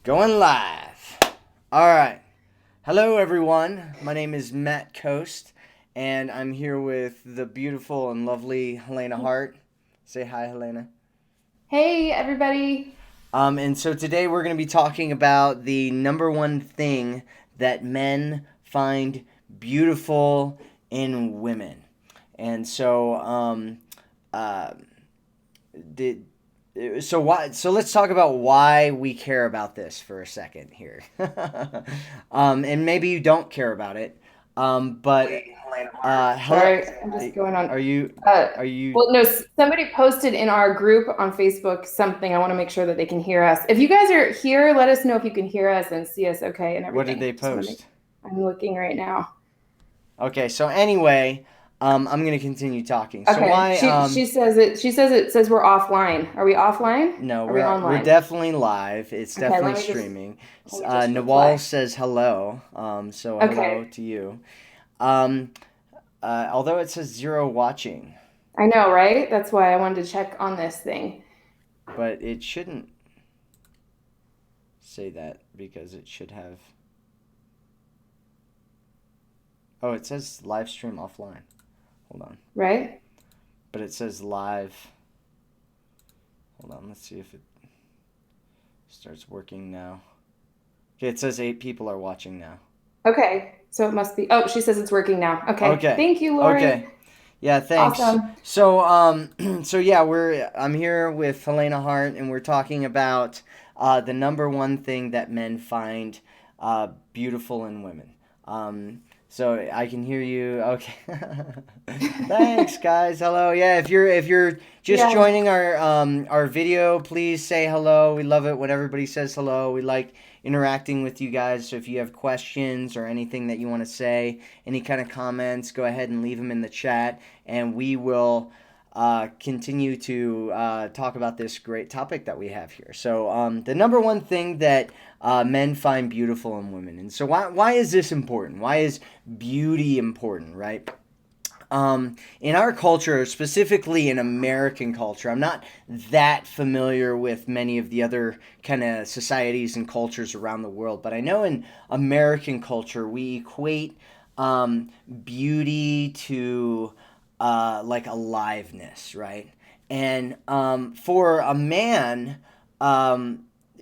Going live. All right. Hello, everyone. My name is Matt Coast, and I'm here with the beautiful and lovely Helena Hart. Say hi, Helena. Hey, everybody. And so today we're going to be talking about the number one thing that men find beautiful in women. And so, uh, did so let's talk about why we care about this for a second here. And maybe you don't care about it. But hello, Sorry, I'm just going on. are you Uh, are you well, no, somebody posted in our group on Facebook something. I want to make sure that they can hear us. If you guys are here, let us know if you can hear us and see us okay and what did everything. they Just want to make. post? I'm looking right now. Okay, so anyway, I'm gonna continue talking. So Okay, why she says it. She says it says we're offline. Are we offline? no, Are we we're online? definitely live. It's Okay, definitely streaming. let me just Nawal reply. says hello. So hello Okay, to you. Um, although it says zero watching, I know, right? That's why I wanted to check on this thing. but it shouldn't say that because it should have. Oh, it says live stream offline. Hold on, Right? but it says live. Hold on, let's see if it starts working now. Okay, it says 8 people are watching now. Okay, so it must be. Oh, she says it's working now. Okay, Okay, thank you, okay. Lori. Yeah, thanks. Awesome. So, so yeah, I'm here with Helena Hart, and we're talking about the number one thing that men find beautiful in women. So I can hear you. Okay. Thanks, guys. Hello. Yeah, if you're just Yeah. joining our video, please say hello. We love it when everybody says hello. We like interacting with you guys. So if you have questions or anything that you want to say, any kind of comments, go ahead and leave them in the chat, and we will continue to talk about this great topic that we have here. So, the number one thing that men find beautiful in women, and so why is this important? Why is beauty important, right? In our culture, specifically in American culture, I'm not that familiar with many of the other kind of societies and cultures around the world, but I know in American culture, we equate beauty to like aliveness, right? And for a man,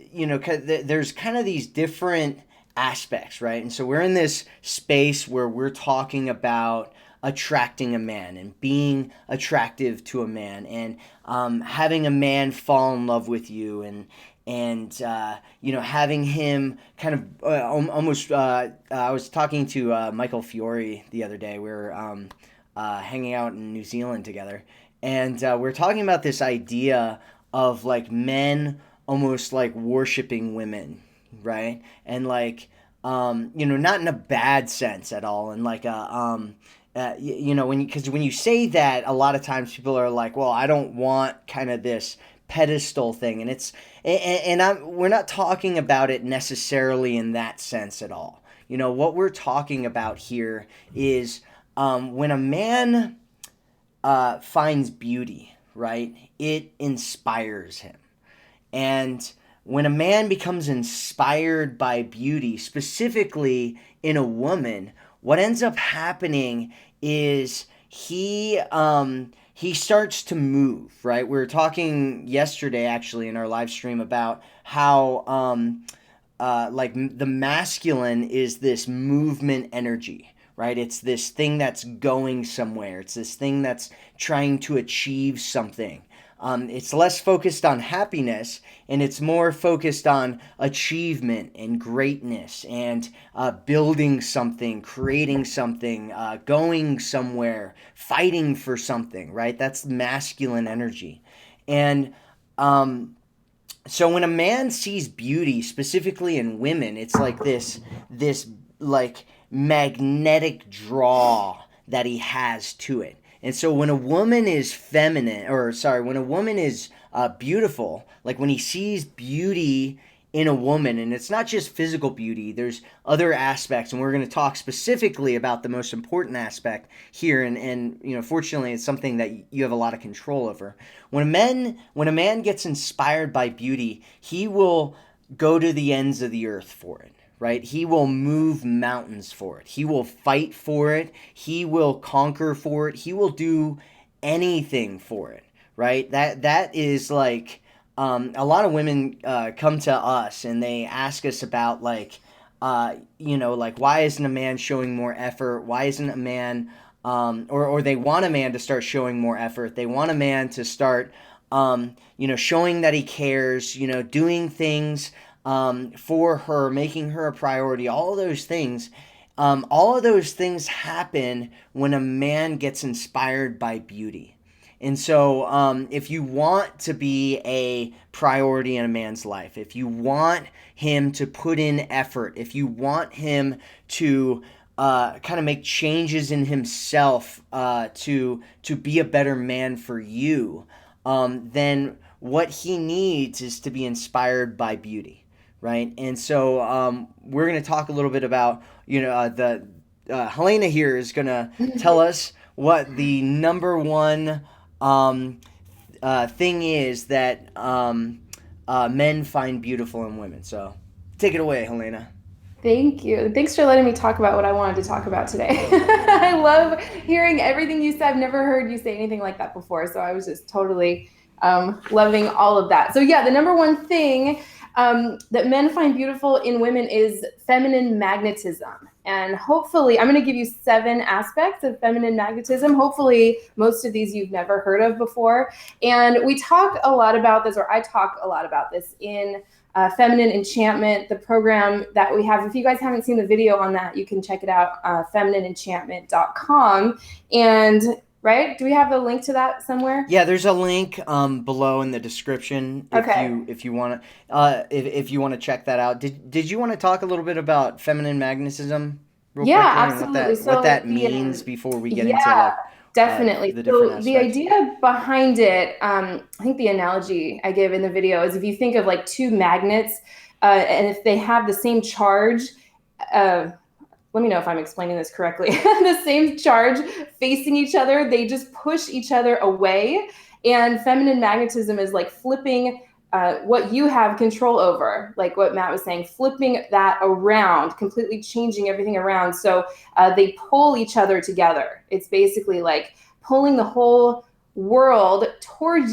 there's kind of these different aspects, right? And so we're in this space where we're talking about attracting a man and being attractive to a man and having a man fall in love with you and having him kind of almost I was talking to Michael Fiore the other day. We were hanging out in New Zealand together, and we're talking about this idea of like men almost like worshiping women, right? And like not in a bad sense at all, and like when you say that, a lot of times people are like, well, I don't want kind of this pedestal thing, and we're not talking about it necessarily in that sense at all. What we're talking about here is when a man finds beauty, right? It inspires him. And when a man becomes inspired by beauty, specifically in a woman, what ends up happening is he starts to move, right? We were talking yesterday actually in our live stream about how the masculine is this movement energy, right? It's this thing that's going somewhere. It's this thing that's trying to achieve something. It's less focused on happiness and it's more focused on achievement and greatness and building something, creating something, going somewhere, fighting for something, right? That's masculine energy. And so when a man sees beauty, specifically in women, it's like this like magnetic draw that he has to it. And so when a woman is feminine, or sorry, when a woman is beautiful, like when he sees beauty in a woman, and it's not just physical beauty, there's other aspects, and we're going to talk specifically about the most important aspect here, and fortunately, it's something that you have a lot of control over. When a man gets inspired by beauty, he will go to the ends of the earth for it, right? He will move mountains for it. He will fight for it. He will conquer for it. He will do anything for it, right? That is like a lot of women come to us and they ask us about like like why isn't a man showing more effort? Why isn't a man or they want a man to start showing more effort. They want a man to start showing that he cares, doing things for her, making her a priority, all of those things happen when a man gets inspired by beauty. And so, if you want to be a priority in a man's life, if you want him to put in effort, if you want him to kind of make changes in himself to be a better man for you, then what he needs is to be inspired by beauty, right? And so we're going to talk a little bit about the Helena here is going to tell us what the number one thing is that men find beautiful in women. So take it away, Helena. Thank you. Thanks for letting me talk about what I wanted to talk about today. I love hearing everything you said. I've never heard you say anything like that before. So I was just totally loving all of that. So, yeah, the number one thing that men find beautiful in women is feminine magnetism. And hopefully, I'm going to give you 7 aspects of feminine magnetism. Hopefully, most of these you've never heard of before. And we talk a lot about this, or I talk a lot about this in Feminine Enchantment, the program that we have. If you guys haven't seen the video on that, you can check it out, feminineenchantment.com. And right, do we have the link to that somewhere? Yeah, there's a link below in the description if you want to if you want to check that out. Did you want to talk a little bit about feminine magnetism real Yeah, quickly and absolutely. what So that means before we get into yeah, like definitely. the different So the aspects? idea behind it, I think the analogy I give in the video is if you think of like 2 magnets, and if they have the same charge, uh, let me know if I'm explaining this correctly. The same charge facing each other, they just push each other away. And feminine magnetism is like flipping what you have control over, like what Matt was saying, flipping that around, completely changing everything around. So they pull each other together. It's basically like pulling the whole world towards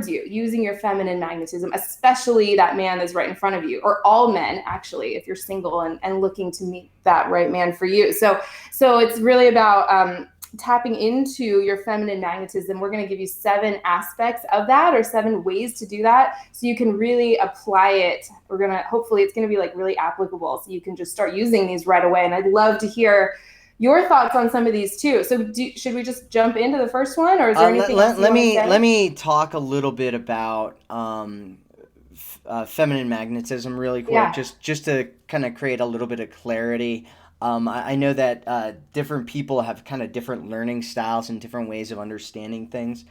you using your feminine magnetism, especially that man that's right in front of you, or all men actually, if you're single and looking to meet that right man for you. So it's really about tapping into your feminine magnetism. We're going to give you 7 aspects of that, or 7 ways to do that, so you can really apply it. Hopefully it's going to be like really applicable, so you can just start using these right away. And I'd love to hear your thoughts on some of these too. So should we just jump into the first one, or is there anything else you want to say? Let me talk a little bit about feminine magnetism really quick, Yeah. just to kind of create a little bit of clarity. I know that different people have kind of different learning styles and different ways of understanding things.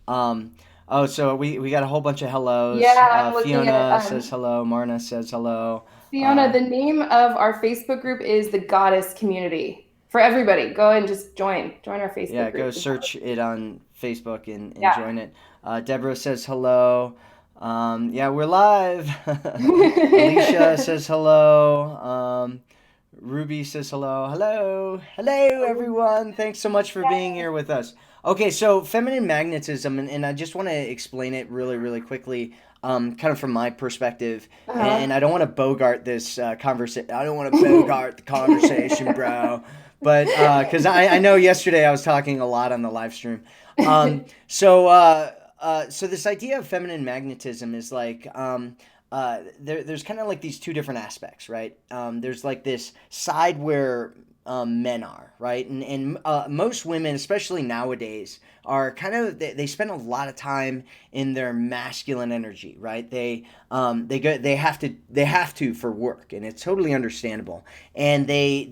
So we got a whole bunch of hellos. Yeah, I'm looking at Fiona says hello. Marna says hello. Fiona, the name of our Facebook group is the Goddess Community. For everybody, go and just join our Yeah, Facebook go group. search it on Facebook and Yeah. join it. Deborah says hello. Yeah, we're live. Alicia says hello. Ruby says hello. Hello. Hello, everyone. Thanks so much for being here with us. Okay, so feminine magnetism, and I just want to explain it really, really quickly, kind of from my perspective. And I don't want to bogart this conversation. I don't want to bogart the conversation, bro. But because I know yesterday I was talking a lot on the live stream. So this idea of feminine magnetism is like there's kind of like these 2 different aspects, right? There's like this side where men are, right? And most women, especially nowadays, are kind of they spend a lot of time in their masculine energy, right? They have to for work, and it's totally understandable. And they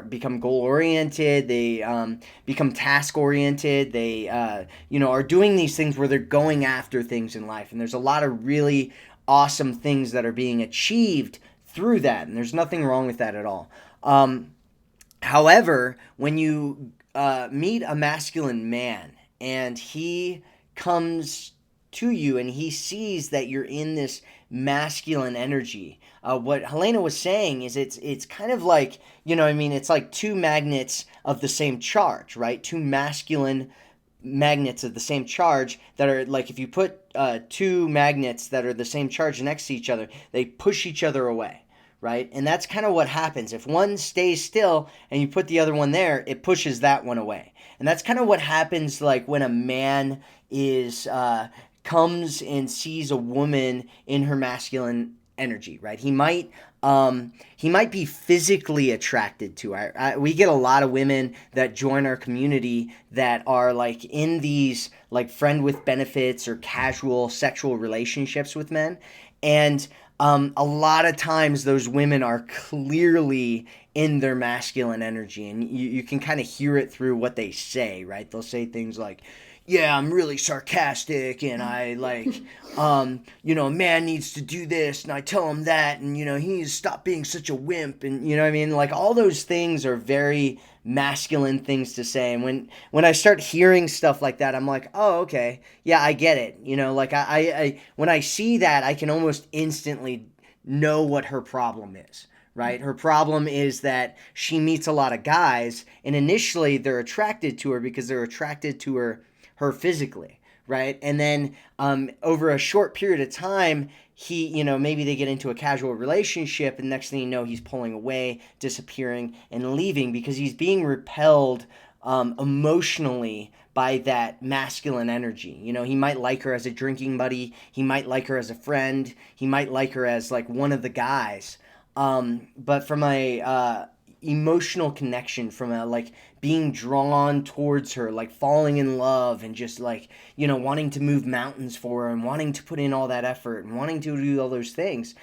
become goal oriented. They become task oriented. They are doing these things where they're going after things in life, and there's a lot of really awesome things that are being achieved through that, and there's nothing wrong with that at all. However, when you meet a masculine man and he comes to you and he sees that you're in this masculine energy. What Helena was saying is it's kind of like, I mean, it's like two magnets of the same charge, right? Two masculine magnets of the same charge that are like, if you put two magnets that are the same charge next to each other, they push each other away, right? And that's kind of what happens. If one stays still and you put the other one there, it pushes that one away. And that's kind of what happens like when a man is comes and sees a woman in her masculine energy, right? He might be physically attracted to her. We get a lot of women that join our community that are like in these like friend with benefits or casual sexual relationships with men, and a lot of times those women are clearly in their masculine energy, and you can kind of hear it through what they say, right? They'll say things like, yeah, I'm really sarcastic, and I like, a man needs to do this, and I tell him that, and, he needs to stop being such a wimp, and, you know what I mean? Like, all those things are very masculine things to say, and when I start hearing stuff like that, I'm like, oh, okay, yeah, I get it, like, I when I see that, I can almost instantly know what her problem is. Right? Her problem is that she meets a lot of guys, and initially they're attracted to her because they're attracted to her physically, right? And then over a short period of time, maybe they get into a casual relationship, and next thing you know, he's pulling away, disappearing, and leaving because he's being repelled emotionally by that masculine energy. He might like her as a drinking buddy, he might like her as a friend, he might like her as like one of the guys. But from a emotional connection, from a like being drawn towards her, like falling in love, and just like wanting to move mountains for her, and wanting to put in all that effort, and wanting to do all those things,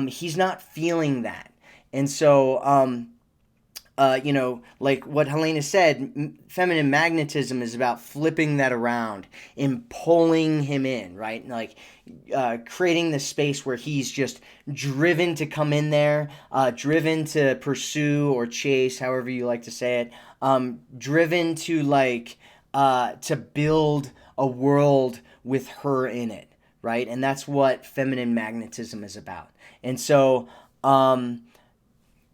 he's not feeling that. And so like what Helena said, feminine magnetism is about flipping that around and pulling him in, right? Like creating the space where he's just driven to come in there, driven to pursue or chase, however you like to say it, driven to like to build a world with her in it, right? And that's what feminine magnetism is about. And so, go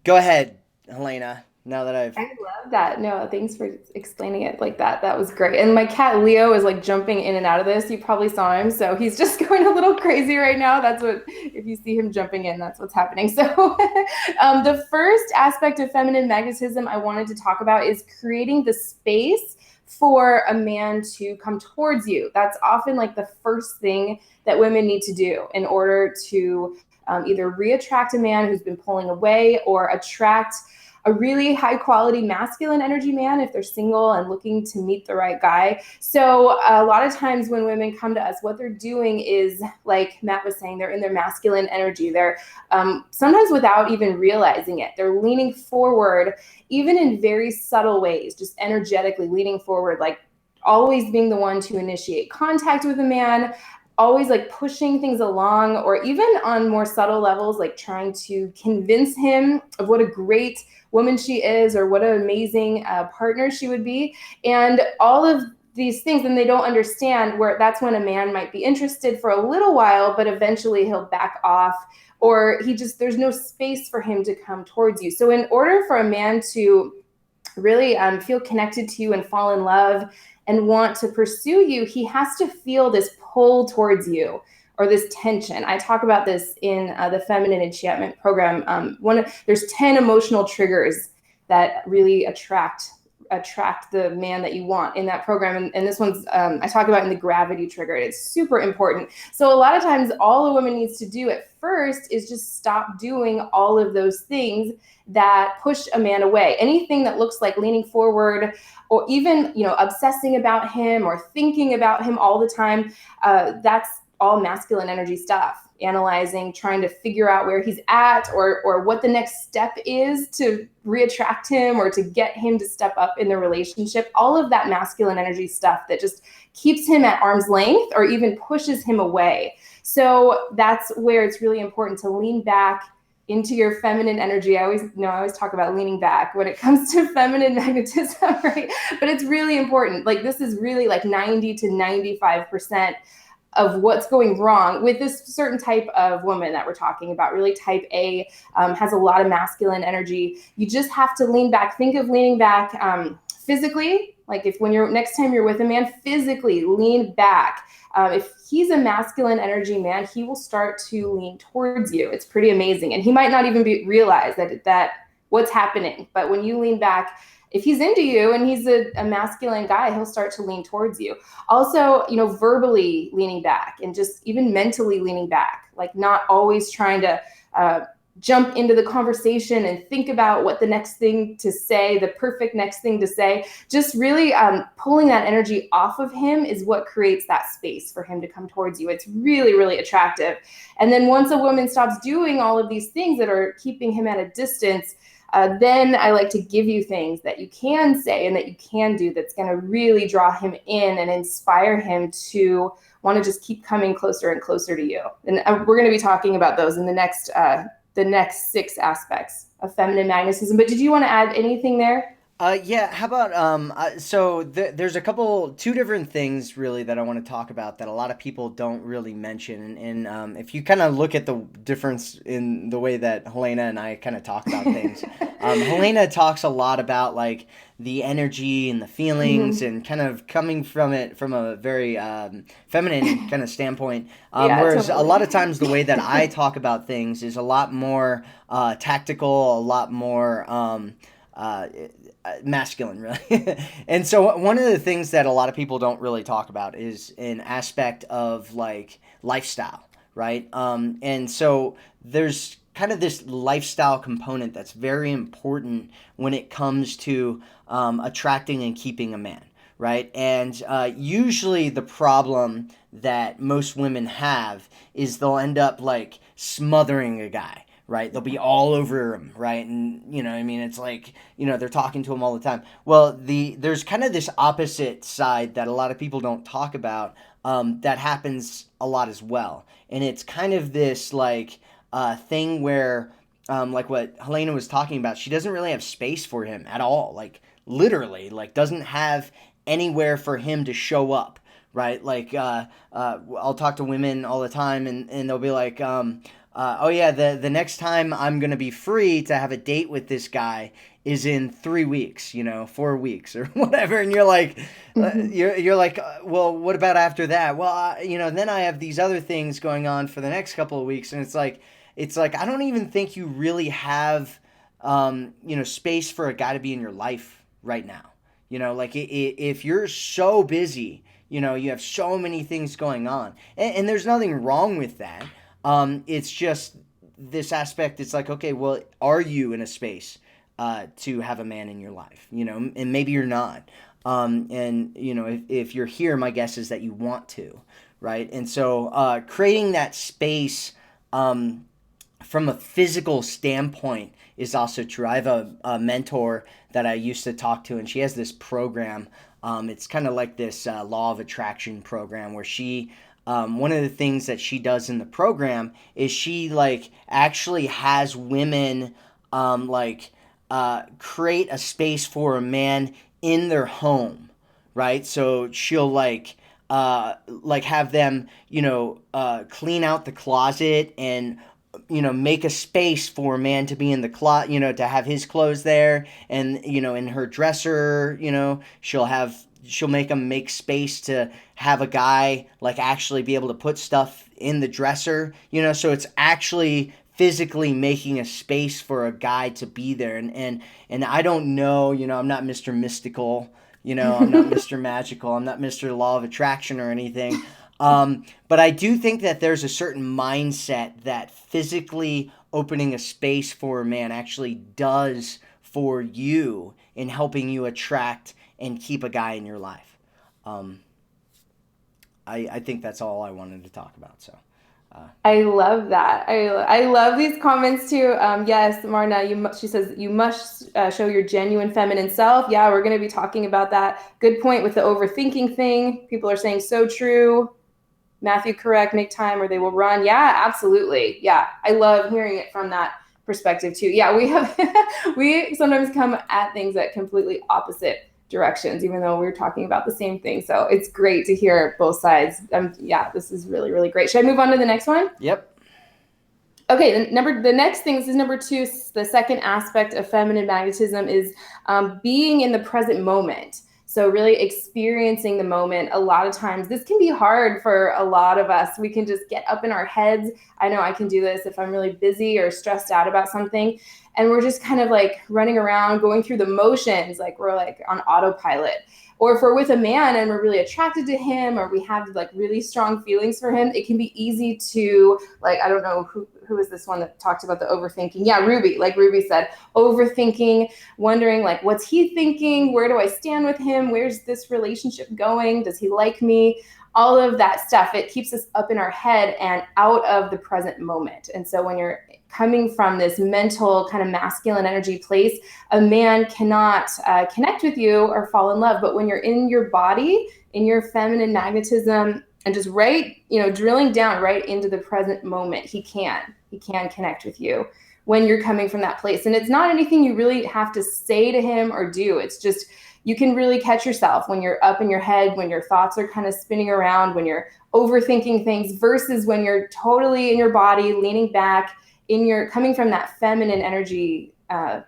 ahead, Helena. Now that I've I love that. No, thanks for explaining it like that. That was great. And my cat Leo is like jumping in and out of this. You probably saw him. So he's just going a little crazy right now. That's what, if you see him jumping in, that's what's happening. So the first aspect of feminine magnetism I wanted to talk about is creating the space for a man to come towards you. That's often like the first thing that women need to do in order to either reattract a man who's been pulling away, or attract a really high quality masculine energy man if they're single and looking to meet the right guy. So a lot of times when women come to us, what they're doing is, like Matt was saying, they're in their masculine energy. They're sometimes without even realizing it. They're leaning forward, even in very subtle ways, just energetically leaning forward, like always being the one to initiate contact with a man, always like pushing things along, or even on more subtle levels, like trying to convince him of what a great woman she is, or what an amazing partner she would be. And all of these things, and they don't understand where that's when a man might be interested for a little while, but eventually he'll back off, or there's no space for him to come towards you. So in order for a man to really feel connected to you and fall in love and want to pursue you, he has to feel this pull towards you, or this tension. I talk about this in the Feminine Enchantment program. There's 10 emotional triggers that really attract the man that you want in that program. And this one's, I talk about in the gravity trigger. It's super important. So a lot of times all a woman needs to do at first is just stop doing all of those things that push a man away. Anything that looks like leaning forward, or even, obsessing about him or thinking about him all the time, that's all masculine energy stuff. Analyzing, trying to figure out where he's at, or what the next step is to reattract him, or to get him to step up in the relationship. All of that masculine energy stuff that just keeps him at arm's length, or even pushes him away. So that's where it's really important to lean back into your feminine energy. I always talk about leaning back when it comes to feminine magnetism, right? But it's really important. Like, this is really like 90 to 95% what's going wrong with this certain type of woman that we're talking about, really type A, has a lot of masculine energy. You just have to lean back. Think of leaning back physically, like if when you're next time you're with a man, physically lean back. If he's a masculine energy man, he will start to lean towards you. It's pretty amazing, and he might not even realize that what's happening. But when you lean back, if he's into you and he's a masculine guy, he'll start to lean towards you. Also, verbally leaning back and just even mentally leaning back, like not always trying to jump into the conversation and think about what the next thing to say, the perfect next thing to say. Just really pulling that energy off of him is what creates that space for him to come towards you. It's really, really attractive. And then once a woman stops doing all of these things that are keeping him at a distance, then I like to give you things that you can say and that you can do that's going to really draw him in and inspire him to want to just keep coming closer and closer to you. And we're going to be talking about those in the next 6 aspects of feminine magnetism. But did you want to add anything there? Yeah, how about there's two different things really that I want to talk about that a lot of people don't really mention, and if you kind of look at the difference in the way that Helena and I kind of talk about things, Helena talks a lot about like the energy and the feelings Mm-hmm. and kind of coming from it from a very feminine kind of standpoint, Yeah, whereas a lot totally. of times the way that I talk about things is a lot more tactical, a lot more uh, masculine, really. And so one of the things that a lot of people don't really talk about is an aspect of like lifestyle, right? And so there's kind of this lifestyle component that's very important when it comes to attracting and keeping a man, right? And usually the problem that most women have is they'll end up like smothering a guy, right? They'll be all over him, right? And I mean, it's like they're talking to him all the time. Well, there's kind of this opposite side that a lot of people don't talk about, that happens a lot as well, and it's kind of this like thing where like what Helena was talking about, she doesn't really have space for him at all, like literally, like doesn't have anywhere for him to show up, right? Like I'll talk to women all the time, and they'll be like, oh yeah, the next time I'm gonna be free to have a date with this guy is in 3 weeks, 4 weeks or whatever, and you're like, Mm-hmm. you're like, well, what about after that? Well, then I have these other things going on for the next couple of weeks, and it's like I don't even think you really have, space for a guy to be in your life right now. Like if you're so busy, you have so many things going on, and there's nothing wrong with that. It's just this aspect. It's like, okay, well, are you in a space to have a man in your life? And maybe you're not. And if you're here, my guess is that you want to, right? And so creating that space from a physical standpoint is also true. I have a mentor that I used to talk to, and she has this program. It's kind of like this law of attraction program where she one of the things that she does in the program is she like actually has women like create a space for a man in their home, right? So she'll like have them clean out the closet and make a space for a man to be in the closet, to have his clothes there, and in her dresser, she'll make them make space to have a guy like actually be able to put stuff in the dresser, so it's actually physically making a space for a guy to be there. And I don't know, I'm not Mr. Mystical, I'm not Mr. Magical, I'm not Mr. Law of Attraction or anything. But I do think that there's a certain mindset that physically opening a space for a man actually does for you in helping you attract and keep a guy in your life. Um, I think that's all I wanted to talk about. So, I love that. I love these comments too. Yes, Marna, she says you must show your genuine feminine self. Yeah, we're going to be talking about that. Good point with the overthinking thing. People are saying so true. Matthew, correct. Make time or they will run. Yeah, absolutely. Yeah, I love hearing it from that perspective too. Yeah, we sometimes come at things at completely opposite directions, even though we're talking about the same thing. So it's great to hear both sides. Yeah, this is really, really great. Should I move on to the next one? Yep. Okay, the next thing, this is number 2. The second aspect of feminine magnetism is being in the present moment. So really experiencing the moment. A lot of times this can be hard for a lot of us. We can just get up in our heads. I know I can do this if I'm really busy or stressed out about something. And we're just kind of like running around, going through the motions, like we're like on autopilot. Or if we're with a man and we're really attracted to him, or we have like really strong feelings for him, it can be easy to, like, I don't know who is this one that talked about the overthinking. Yeah, Ruby, like Ruby said, overthinking, wondering like, what's he thinking? Where do I stand with him? Where's this relationship going? Does he like me? All of that stuff, it keeps us up in our head and out of the present moment. And so when you're coming from this mental kind of masculine energy place, a man cannot connect with you or fall in love. But when you're in your body, in your feminine magnetism, and just drilling down right into the present moment, he can connect with you when you're coming from that place. And it's not anything you really have to say to him or do. It's just, you can really catch yourself when you're up in your head, when your thoughts are kind of spinning around, when you're overthinking things, versus when you're totally in your body, leaning back, coming from that feminine energy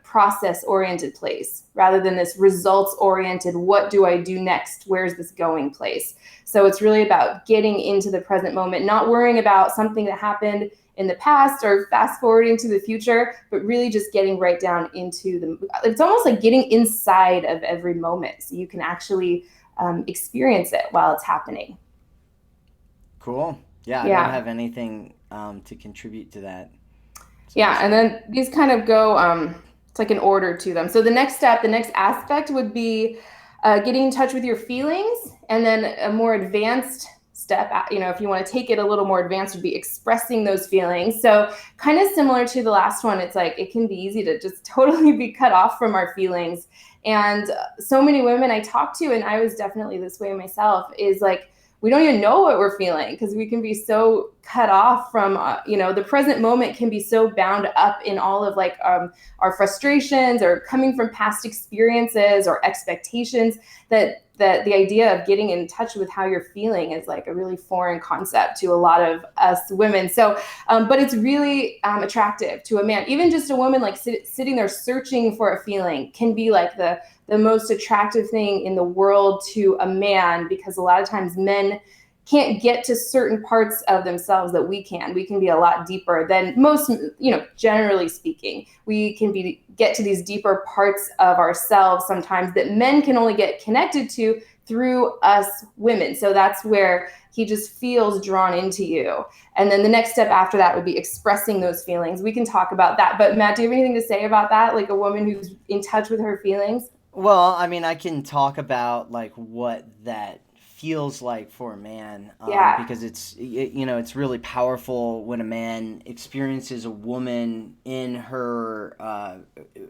process-oriented place, rather than this results-oriented, what do I do next? Where's this going place? So it's really about getting into the present moment, not worrying about something that happened in the past or fast forwarding to the future, but really just getting right down into it's almost like getting inside of every moment so you can actually experience it while it's happening. Cool. Yeah, I don't have anything to contribute to that. So yeah, and then these kind of go, it's like an order to them. So the next aspect would be getting in touch with your feelings, and then a more advanced step, if you want to take it a little more advanced, would be expressing those feelings. So kind of similar to the last one, it's like it can be easy to just totally be cut off from our feelings. And so many women I talk to, and I was definitely this way myself, is like, we don't even know what we're feeling because we can be so cut off from, the present moment can be so bound up in all of like our frustrations or coming from past experiences or expectations that the idea of getting in touch with how you're feeling is like a really foreign concept to a lot of us women. So, but it's really attractive to a man. Even just a woman like sitting there searching for a feeling can be like the most attractive thing in the world to a man, because a lot of times men can't get to certain parts of themselves that we can. We can be a lot deeper than most, generally speaking. We can get to these deeper parts of ourselves sometimes that men can only get connected to through us women. So that's where he just feels drawn into you. And then the next step after that would be expressing those feelings. We can talk about that. But Matt, do you have anything to say about that? Like a woman who's in touch with her feelings? Well, I mean, I can talk about like what that feels like for a man, Yeah. because it's really powerful when a man experiences a woman in her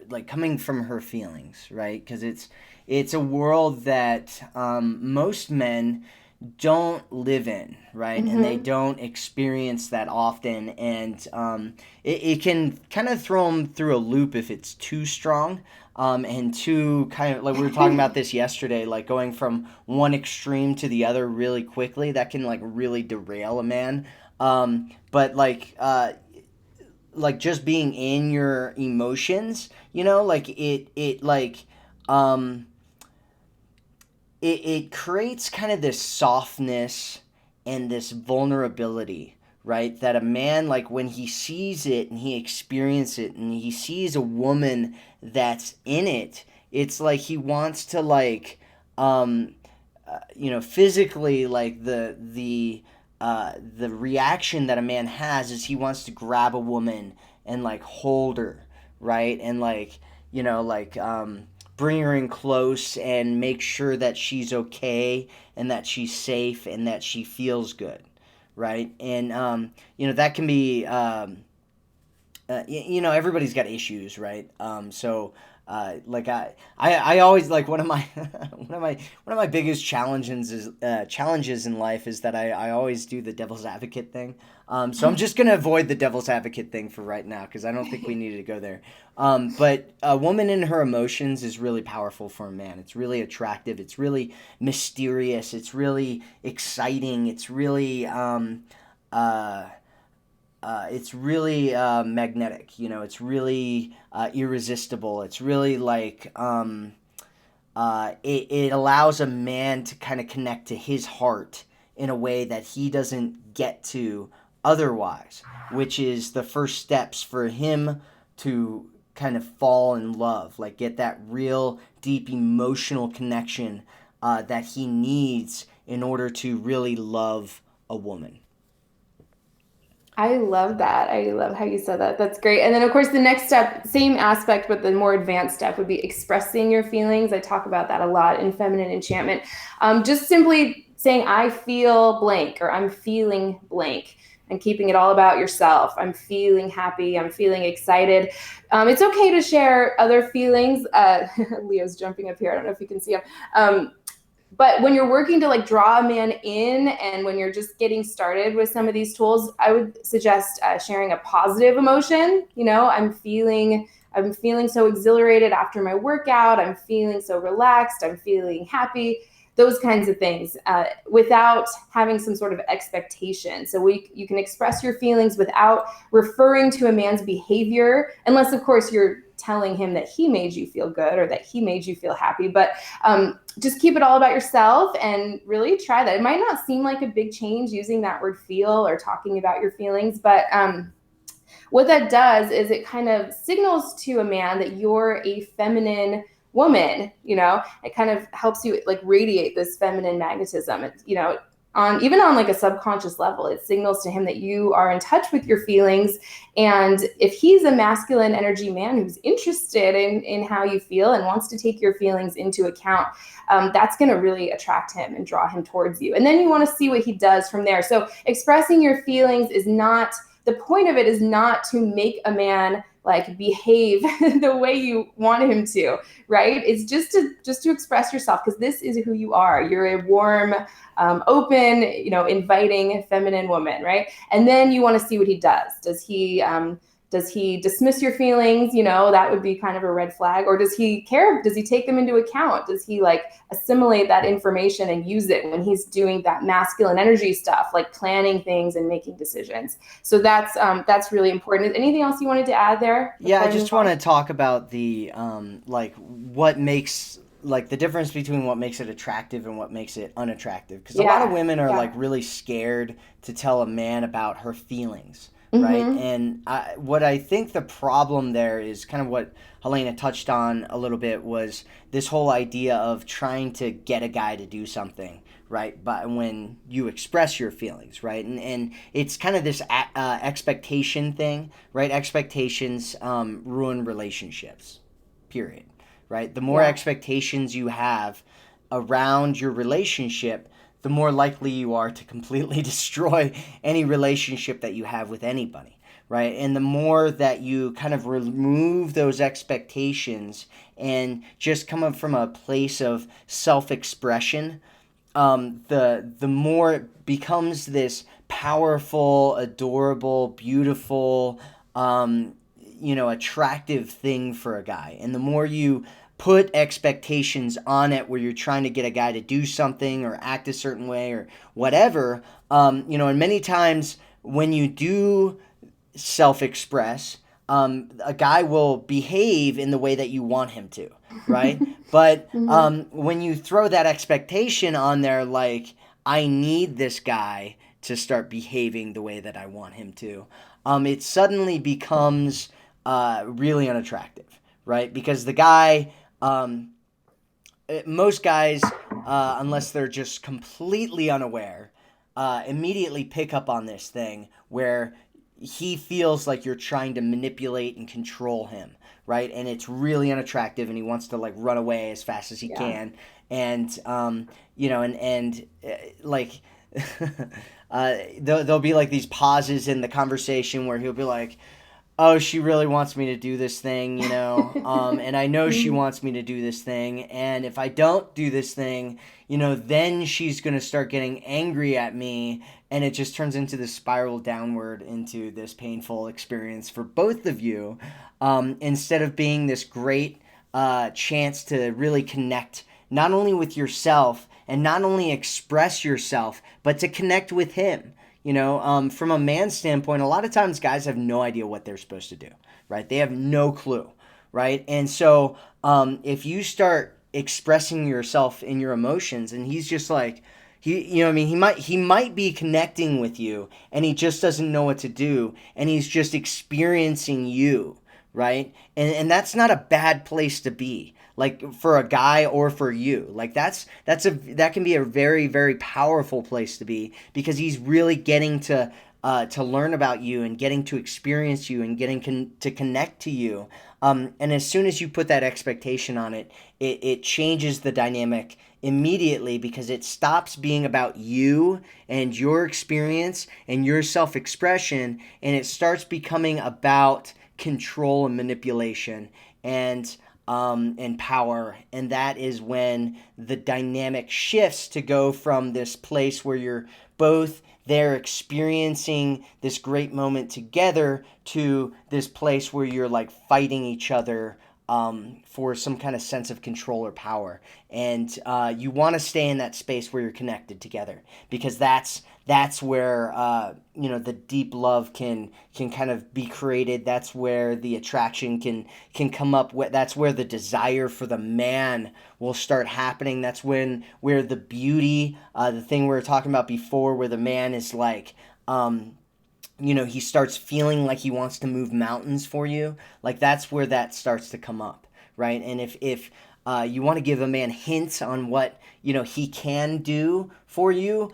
like coming from her feelings, right? Because it's a world that most men don't live in, right? And they don't experience that often, and it can kind of throw them through a loop if it's too strong. And too kind of like we were talking about this yesterday, like going from one extreme to the other really quickly, that can like really derail a man. But like just being in your emotions, like it creates kind of this softness and this vulnerability, right? That a man, like when he sees it and he experiences it and he sees a woman that's in it, it's like he wants to like, physically, like the reaction that a man has is he wants to grab a woman and like hold her, right? And like, bring her in close and make sure that she's okay and that she's safe and that she feels good, right? And that can be everybody's got issues, right? Like I always like one of my one of my biggest challenges in life is that I always do the devil's advocate thing. So I'm just gonna avoid the devil's advocate thing for right now because I don't think we need to go there. But a woman in her emotions is really powerful for a man. It's really attractive. It's really mysterious. It's really exciting. Uh, it's really magnetic. It's really irresistible. It's really like it allows a man to kind of connect to his heart in a way that he doesn't get to otherwise, which is the first steps for him to kind of fall in love, like get that real deep emotional connection that he needs in order to really love a woman. I love that. I love how you said that. That's great. And then, of course, the next step, same aspect, but the more advanced step would be expressing your feelings. I talk about that a lot in Feminine Enchantment. Just simply saying, I feel blank, or I'm feeling blank, and keeping it all about yourself. I'm feeling happy. I'm feeling excited. It's okay to share other feelings. Leo's jumping up here. I don't know if you can see him. But when you're working to like draw a man in, and when you're just getting started with some of these tools, I would suggest sharing a positive emotion. I'm feeling so exhilarated after my workout. I'm feeling so relaxed. I'm feeling happy. Those kinds of things, without having some sort of expectation. So you can express your feelings without referring to a man's behavior, unless of course you're telling him that he made you feel good or that he made you feel happy. But just keep it all about yourself and really try that. It might not seem like a big change using that word feel or talking about your feelings, but what that does is it kind of signals to a man that you're a feminine woman. It kind of helps you like radiate this feminine magnetism. On even on like a subconscious level, it signals to him that you are in touch with your feelings. And if he's a masculine energy man who's interested in how you feel and wants to take your feelings into account, that's going to really attract him and draw him towards you. And then you want to see what he does from there. So expressing your feelings is not, the point of it is not to make a man like behave the way you want him to, right? It's just to express yourself, because this is who you are. You're a warm, open, inviting feminine woman, right? And then you want to see what he does. Does he dismiss your feelings? That would be kind of a red flag. Or does he care? Does he take them into account? Does he like assimilate that information and use it when he's doing that masculine energy stuff, like planning things and making decisions? So that's really important. Anything else you wanted to add there? Yeah, I just want to talk about the like what makes like the difference between what makes it attractive and what makes it unattractive, because a lot of women are like really scared to tell a man about her feelings, right? And what I think the problem there is kind of what Helena touched on a little bit, was this whole idea of trying to get a guy to do something, right? But when you express your feelings, right? And it's kind of this expectation thing, right? Expectations ruin relationships, period, right? The more expectations you have around your relationship, the more likely you are to completely destroy any relationship that you have with anybody, right? And the more that you kind of remove those expectations and just come up from a place of self-expression, the more it becomes this powerful, adorable, beautiful, attractive thing for a guy. And the more you put expectations on it, where you're trying to get a guy to do something or act a certain way or whatever, and many times when you do self-express, a guy will behave in the way that you want him to, right? But when you throw that expectation on there, like, I need this guy to start behaving the way that I want him to, it suddenly becomes really unattractive, right? Because the guy, most guys, unless they're just completely unaware, immediately pick up on this thing where he feels like you're trying to manipulate and control him, right? And it's really unattractive, and he wants to like run away as fast as he can. And like there'll be like these pauses in the conversation where he'll be like, oh, she really wants me to do this thing, and I know she wants me to do this thing, and if I don't do this thing, then she's going to start getting angry at me, and it just turns into this spiral downward into this painful experience for both of you, instead of being this great chance to really connect not only with yourself and not only express yourself, but to connect with him. From a man's standpoint, a lot of times guys have no idea what they're supposed to do, right? They have no clue, right? And so if you start expressing yourself in your emotions, and he's just like, he might be connecting with you, and he just doesn't know what to do, and he's just experiencing you, right? And that's not a bad place to be, like for a guy or for you. Like that can be a very, very powerful place to be, because he's really getting to learn about you and getting to experience you and getting to connect to you. And as soon as you put that expectation on it, it changes the dynamic immediately, because it stops being about you and your experience and your self-expression, and it starts becoming about control and manipulation and power. And that is when the dynamic shifts to go from this place where you're both there experiencing this great moment together to this place where you're like fighting each other for some kind of sense of control or power. And you want to stay in that space where you're connected together, because that's where the deep love can kind of be created. That's where the attraction can come up. That's where the desire for the man will start happening. That's where the beauty, the thing we were talking about before, where the man is like, he starts feeling like he wants to move mountains for you. Like that's where that starts to come up, right? And if you want to give a man hints on what he can do for you,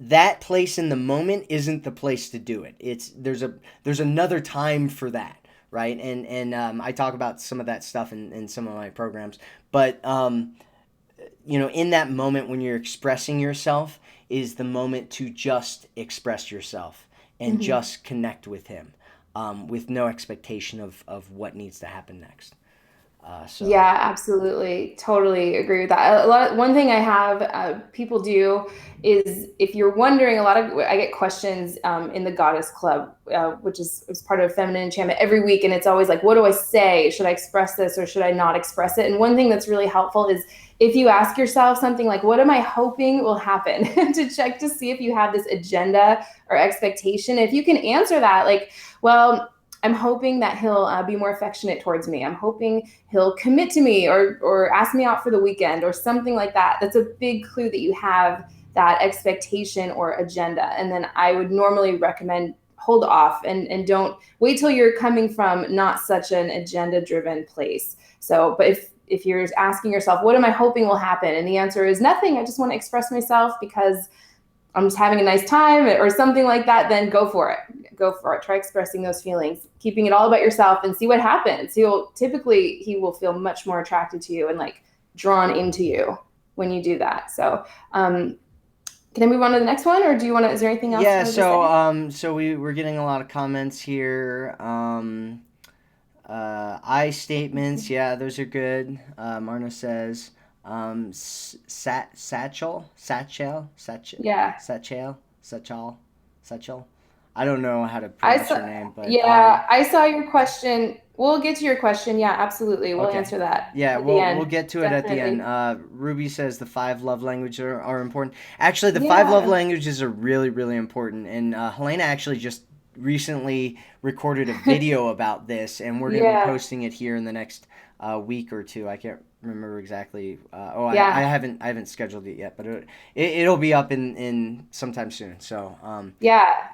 that place in the moment isn't the place to do it. There's another time for that, right? And I talk about some of that stuff in some of my programs, but in that moment when you're expressing yourself is the moment to just express yourself and just connect with him, with no expectation of what needs to happen next. Yeah, absolutely. Totally agree with that. One thing I have people do is, if you're wondering, I get questions in the Goddess Club, which is part of Feminine Enchantment every week. And it's always like, what do I say? Should I express this or should I not express it? And one thing that's really helpful is if you ask yourself something like, what am I hoping will happen? To check to see if you have this agenda or expectation. If you can answer that, like, well, I'm hoping that he'll be more affectionate towards me. I'm hoping he'll commit to me or ask me out for the weekend or something like that. That's a big clue that you have that expectation or agenda. And then I would normally recommend hold off and don't wait till you're coming from not such an agenda driven place. So, but if you're asking yourself, what am I hoping will happen? And the answer is nothing. I just want to express myself because I'm just having a nice time or something like that, then go for it. Go for it. Try expressing those feelings, keeping it all about yourself, and see what happens. He will feel much more attracted to you and like drawn into you when you do that. So, can I move on to the next one, or is there anything else? Yeah, so we're getting a lot of comments here. I statements, yeah, those are good. Marna says, satchel. Yeah. Satchel. I don't know how to pronounce your name, but yeah, I saw your question. We'll get to your question. Yeah, absolutely. We'll answer that. Yeah, we'll get to it at the end. Ruby says the 5 love languages are important. Actually, the 5 love languages are really, really important. And Helena actually just recently recorded a video about this, and we're going to be posting it here in the next week or two. I can't remember exactly. I haven't scheduled it yet, but it'll be up in sometime soon. So yeah.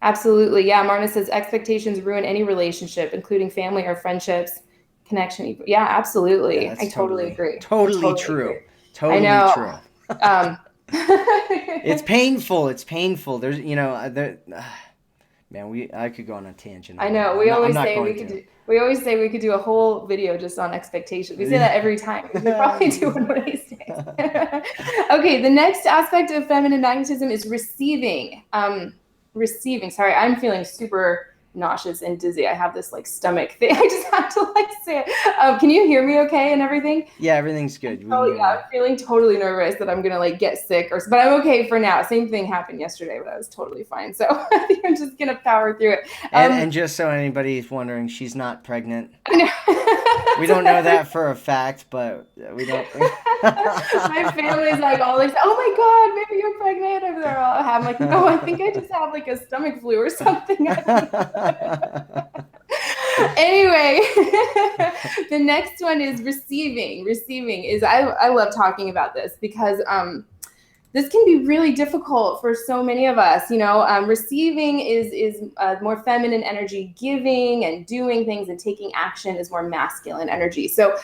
Absolutely. Yeah. Marna says expectations ruin any relationship, including family or friendships, connection. Yeah, absolutely. Yeah, I totally agree. Totally true. Agree. Totally true. It's painful. It's painful. There's, man, I could go on a tangent. I know. We always say we could do a whole video just on expectations. We say that every time. We probably do one of these days. Okay. The next aspect of feminine magnetism is receiving. Sorry, I'm feeling super nauseous and dizzy. I have this like stomach thing. I just have to like say it. Can you hear me okay and everything? Yeah, everything's good. We can Oh hear yeah, you. I'm feeling totally nervous that I'm gonna like get sick but I'm okay for now. Same thing happened yesterday, but I was totally fine. So I think I'm just gonna power through it. Um, And just so anybody's wondering, she's not pregnant. I know. We So don't know that for a fact, but we don't. my family's like all like, oh my god, maybe you're pregnant. And they're all, I'm like, no, I think I just have like a stomach flu or something. I don't know. Anyway, the next one is receiving. Receiving is I love talking about this because this can be really difficult for so many of us. Receiving is more feminine energy. Giving and doing things and taking action is more masculine energy. So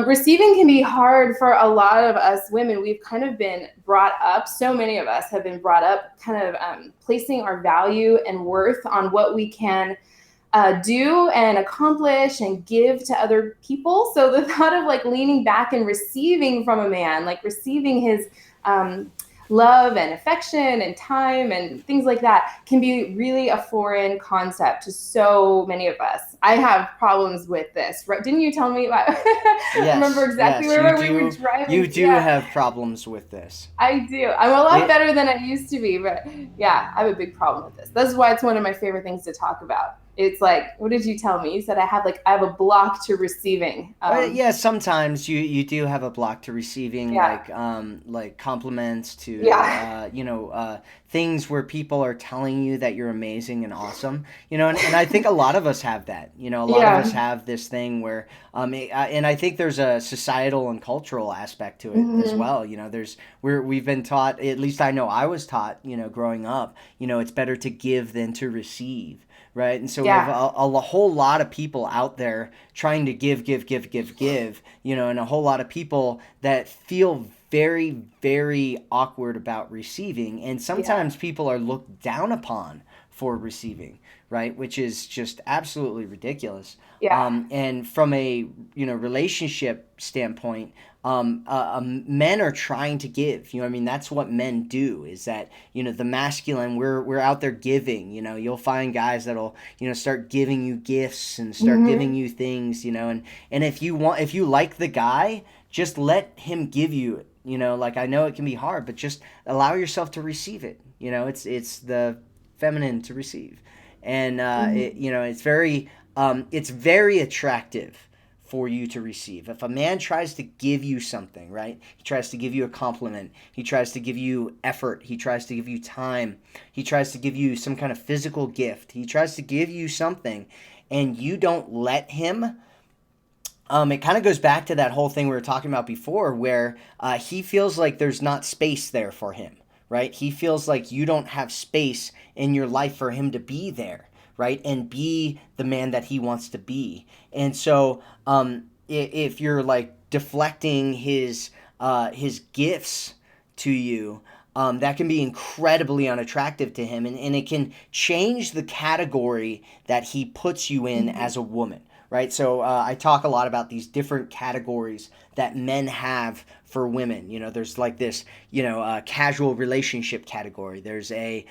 receiving can be hard for a lot of us women. We've kind of been brought up, so many of us have been brought up kind of placing our value and worth on what we can do and accomplish and give to other people. So the thought of like leaning back and receiving from a man, like receiving his um, love and affection and time and things like that, can be really a foreign concept to so many of us. I have problems with this. Right? Didn't you tell me about? I remember Yes, exactly yes, where we were you driving. do Yeah, have problems with this. I do. I'm a lot It, better than I used to be, but yeah, I have a big problem with this. That's why it's one of my favorite things to talk about. It's like, what did you tell me? You said I have a block to receiving. yeah, sometimes you do have a block to receiving Yeah, like compliments to yeah, things where people are telling you that you're amazing and awesome. And I think a lot of us have that. A lot of us yeah. have this thing where and I think there's a societal and cultural aspect to it as Mm-hmm. well. We've been taught, at least I know I was taught, growing up, it's better to give than to receive, right? And so we have Yeah, a whole lot of people out there trying to give, and a whole lot of people that feel very, very awkward about receiving. And yeah, sometimes people are looked down upon for receiving, right? Which is just absolutely ridiculous. yeah, And from a relationship standpoint, men are trying to give. I mean, that's what men do. Is that the masculine? We're out there giving. You'll find guys that'll start giving you gifts and start mm-hmm. giving you things. And if you like the guy, just let him give you it. Like, I know it can be hard, but just allow yourself to receive it. It's the feminine to receive, and Mm-hmm. it's very attractive for you to receive. If a man tries to give you something, right? He tries to give you a compliment. He tries to give you effort. He tries to give you time. He tries to give you some kind of physical gift. He tries to give you something, and you don't let him. It kind of goes back to that whole thing we were talking about before, where he feels like there's not space there for him, right? He feels like you don't have space in your life for him to be there, right? And be the man that he wants to be. And so, if you're like deflecting his gifts to you, that can be incredibly unattractive to him, and it can change the category that he puts you in Mm-hmm. as a woman, right? So I talk a lot about these different categories that men have for women. There's like this, casual relationship category. There's a,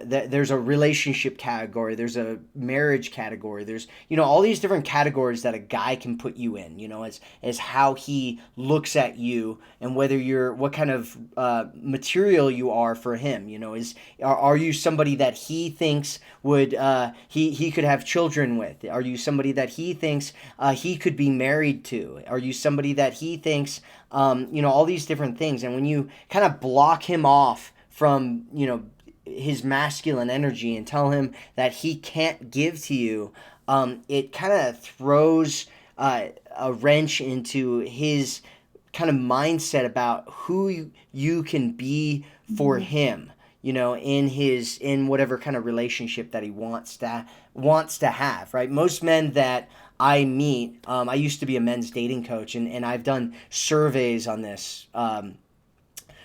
there's a relationship category. There's a marriage category. There's all these different categories that a guy can put you in. As how he looks at you and whether you're what kind of material you are for him. Are you somebody that he thinks would he could have children with? Are you somebody that he thinks he could be married to? Are you somebody that he thinks all these different things? And when you kind of block him off from his masculine energy and tell him that he can't give to you, it kind of throws a wrench into his kind of mindset about who you can be for Mm-hmm. him. In whatever kind of relationship that he wants to have. Right. Most men that I meet, I used to be a men's dating coach, and I've done surveys on this.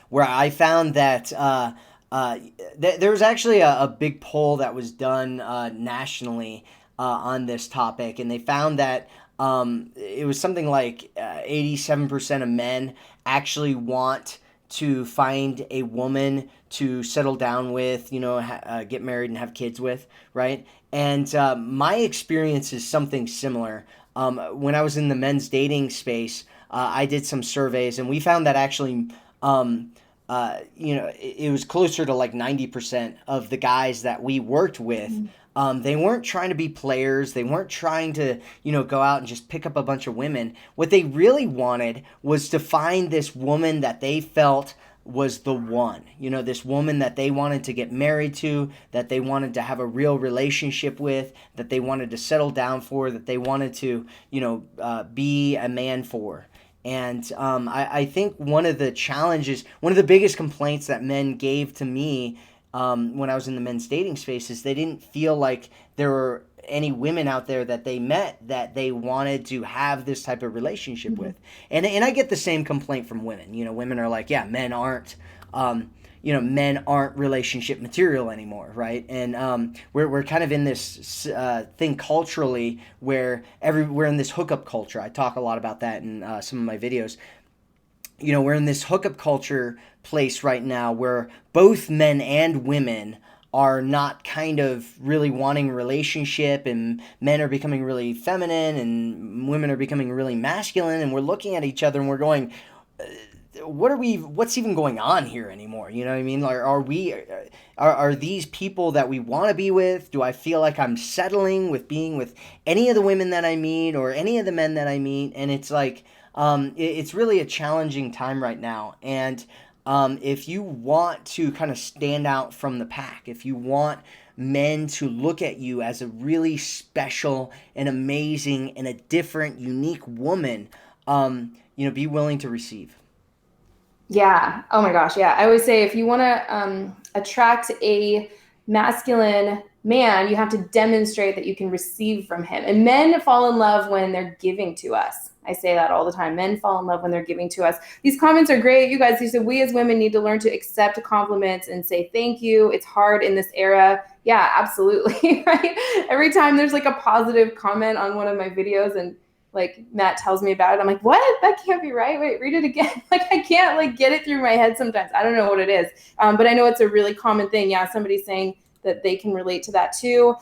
Where I found that uh, there was actually a big poll that was done nationally on this topic, and they found that it was something like 87% of men actually want to find a woman to settle down with, get married and have kids with, right? And my experience is something similar. When I was in the men's dating space, I did some surveys, and we found that actually, it was closer to like 90% of the guys that we worked with. They weren't trying to be players. They weren't trying to, go out and just pick up a bunch of women. What they really wanted was to find this woman that they felt was the one, this woman that they wanted to get married to, that they wanted to have a real relationship with, that they wanted to settle down for, that they wanted to, be a man for. And I think one of the challenges, one of the biggest complaints that men gave to me when I was in the men's dating space is they didn't feel like there were any women out there that they met that they wanted to have this type of relationship with. And I get the same complaint from women. Women are like, yeah, men aren't relationship material anymore, right? And we're kind of in this thing culturally where we're in this hookup culture. I talk a lot about that in some of my videos. We're in this hookup culture place right now where both men and women are not kind of really wanting a relationship, and men are becoming really feminine and women are becoming really masculine, and we're looking at each other and we're going, what's even going on here anymore? You know what I mean? Are these people that we want to be with? Do I feel like I'm settling with being with any of the women that I meet or any of the men that I meet? And it's like, it's really a challenging time right now. And if you want to kind of stand out from the pack, if you want men to look at you as a really special and amazing and a different, unique woman, be willing to receive. Yeah. Oh my gosh. Yeah. I always say if you want to attract a masculine man, you have to demonstrate that you can receive from him. And men fall in love when they're giving to us. I say that all the time. Men fall in love when they're giving to us. These comments are great. You guys, you said we as women need to learn to accept compliments and say thank you. It's hard in this era. Yeah, absolutely. Right. Every time there's like a positive comment on one of my videos and like Matt tells me about it, I'm like, what? That can't be right. Wait, read it again. Like I can't like get it through my head sometimes. I don't know what it is. But I know it's a really common thing. Yeah, somebody's saying that they can relate to that too.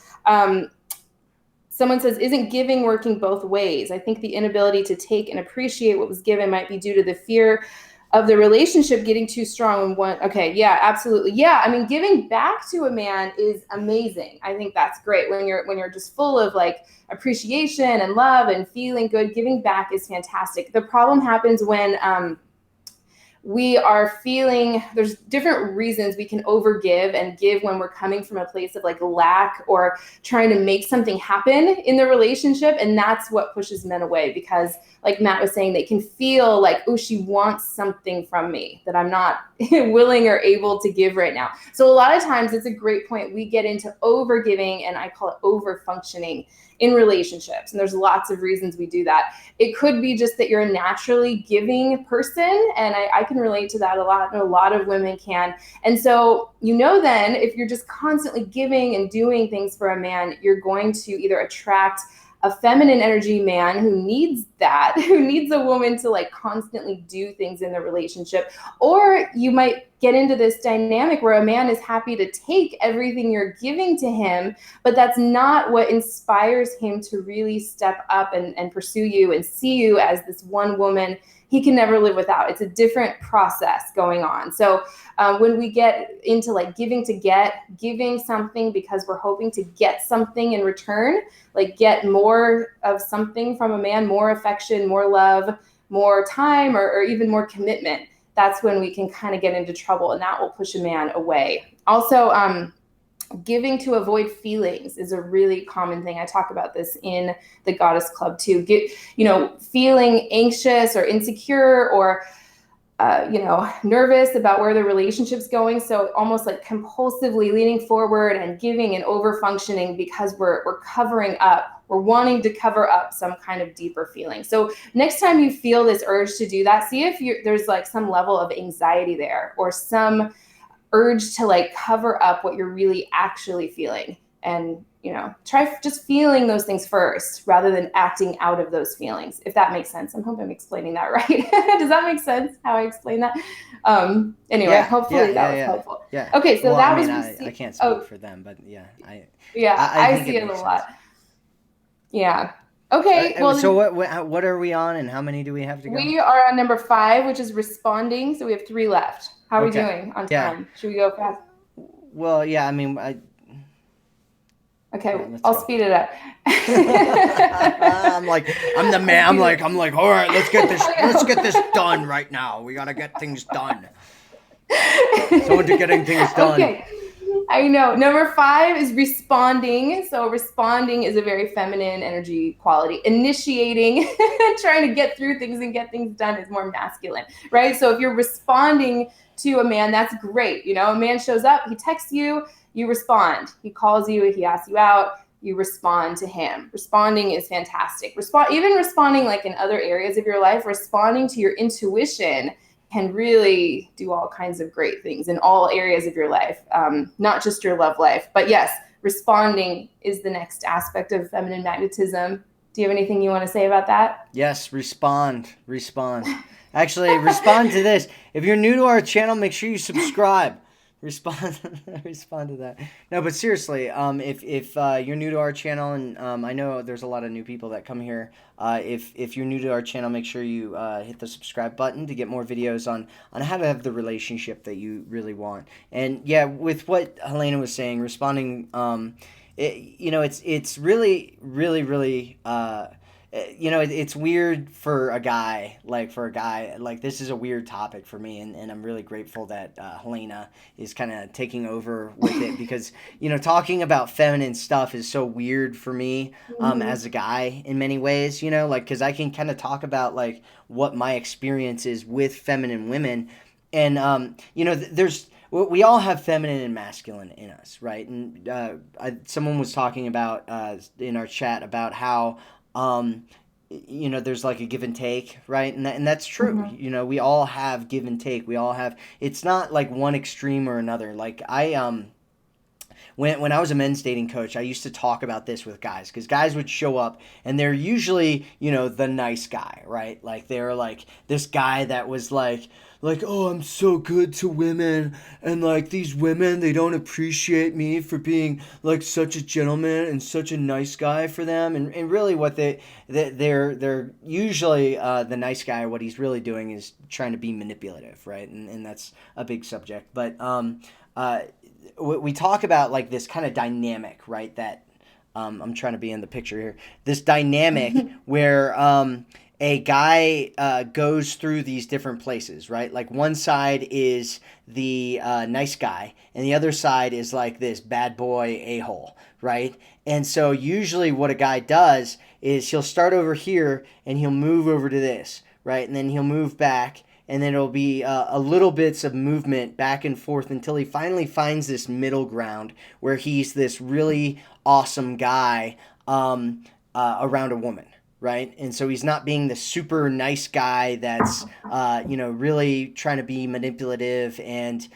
Someone says, isn't giving working both ways? I think the inability to take and appreciate what was given might be due to the fear of the relationship getting too strong when one, okay, yeah, absolutely. Yeah, I mean, giving back to a man is amazing. I think that's great. When you're just full of like appreciation and love and feeling good, giving back is fantastic. The problem happens when we are feeling, there's different reasons we can overgive and give when we're coming from a place of like lack or trying to make something happen in the relationship. And that's what pushes men away, because like Matt was saying, they can feel like, oh, she wants something from me that I'm not willing or able to give right now. So a lot of times it's a great point. We get into overgiving, and I call it over functioning in relationships. And there's lots of reasons we do that. It could be just that you're a naturally giving person. And I can relate to that a lot. And a lot of women can. And so, then if you're just constantly giving and doing things for a man, you're going to either attract a feminine energy man who needs that, who needs a woman to like constantly do things in the relationship. Or you might get into this dynamic where a man is happy to take everything you're giving to him, but that's not what inspires him to really step up and pursue you and see you as this one woman he can never live without. It's a different process going on. So when we get into like giving to get, giving something because we're hoping to get something in return, like get more of something from a man, more affection, more love, more time, or even more commitment, that's when we can kind of get into trouble, and that will push a man away. Also, giving to avoid feelings is a really common thing. I talk about this in the Goddess Club too. Feeling anxious or insecure or nervous about where the relationship's going. So almost like compulsively leaning forward and giving and over functioning because we're covering up. We're wanting to cover up some kind of deeper feeling. So next time you feel this urge to do that, see if there's like some level of anxiety there or some urge to like cover up what you're really actually feeling. and try just feeling those things first rather than acting out of those feelings, if that makes sense. I hope I'm explaining that right. Does that make sense how I explain that? Anyway, hopefully that was helpful. Yeah. Okay, so Well, I that mean, was I can't speak for them, but yeah, yeah, I I think see it it a makes sense. lot. Yeah. Okay, well So then what are we on, and how many do we have to go? we are on number 5, which is responding. So we have 3 left. How are we Okay. doing on Yeah. time? Should we go fast? Well, yeah. I mean, Okay, let's I'll go. speed it up. I'm the man. I'm like, all right, let's get this done right now. We gotta get things done. So into getting things done. Okay, I know. Number 5 is responding. So responding is a very feminine energy quality. Initiating, trying to get through things and get things done is more masculine, right? So if you're responding to a man, that's great. A man shows up, he texts you, you respond. He calls you, he asks you out, you respond to him. Responding is fantastic. Even responding like in other areas of your life, responding to your intuition can really do all kinds of great things in all areas of your life, not just your love life. But yes, responding is the next aspect of feminine magnetism. Do you have anything you want to say about that? Yes, respond. Actually, respond to this. If you're new to our channel, make sure you subscribe. Respond to that. No, but seriously, if you're new to our channel, and I know there's a lot of new people that come here, if you're new to our channel, make sure you hit the subscribe button to get more videos on how to have the relationship that you really want. And yeah, with what Helena was saying, responding, it's really, really, really. It's weird for a guy, like this is a weird topic for me, and I'm really grateful that Helena is kind of taking over with it, because talking about feminine stuff is so weird for me, as a guy in many ways, because I can kind of talk about like what my experience is with feminine women, and there's we all have feminine and masculine in us, right? And someone was talking about in our chat about how there's like a give and take, right? And that's true. We all have give and take. We all have. It's not like one extreme or another. Like when I was a men's dating coach, I used to talk about this with guys, because guys would show up and they're usually, the nice guy, right? Like they're like this guy that was like, oh, I'm so good to women, and like these women, they don't appreciate me for being like such a gentleman and such a nice guy for them. And really what they're usually the nice guy, what he's really doing is trying to be manipulative, right? And that's a big subject. But we talk about like this kind of dynamic, right? That I'm trying to be in the picture here. This dynamic where a guy goes through these different places, right? Like one side is the nice guy, and the other side is like this bad boy a-hole, right? And so usually what a guy does is he'll start over here and he'll move over to this, right? And then he'll move back, and then it'll be a little bits of movement back and forth until he finally finds this middle ground where he's this really awesome guy around a woman, right? And so he's not being the super nice guy that's, really trying to be manipulative and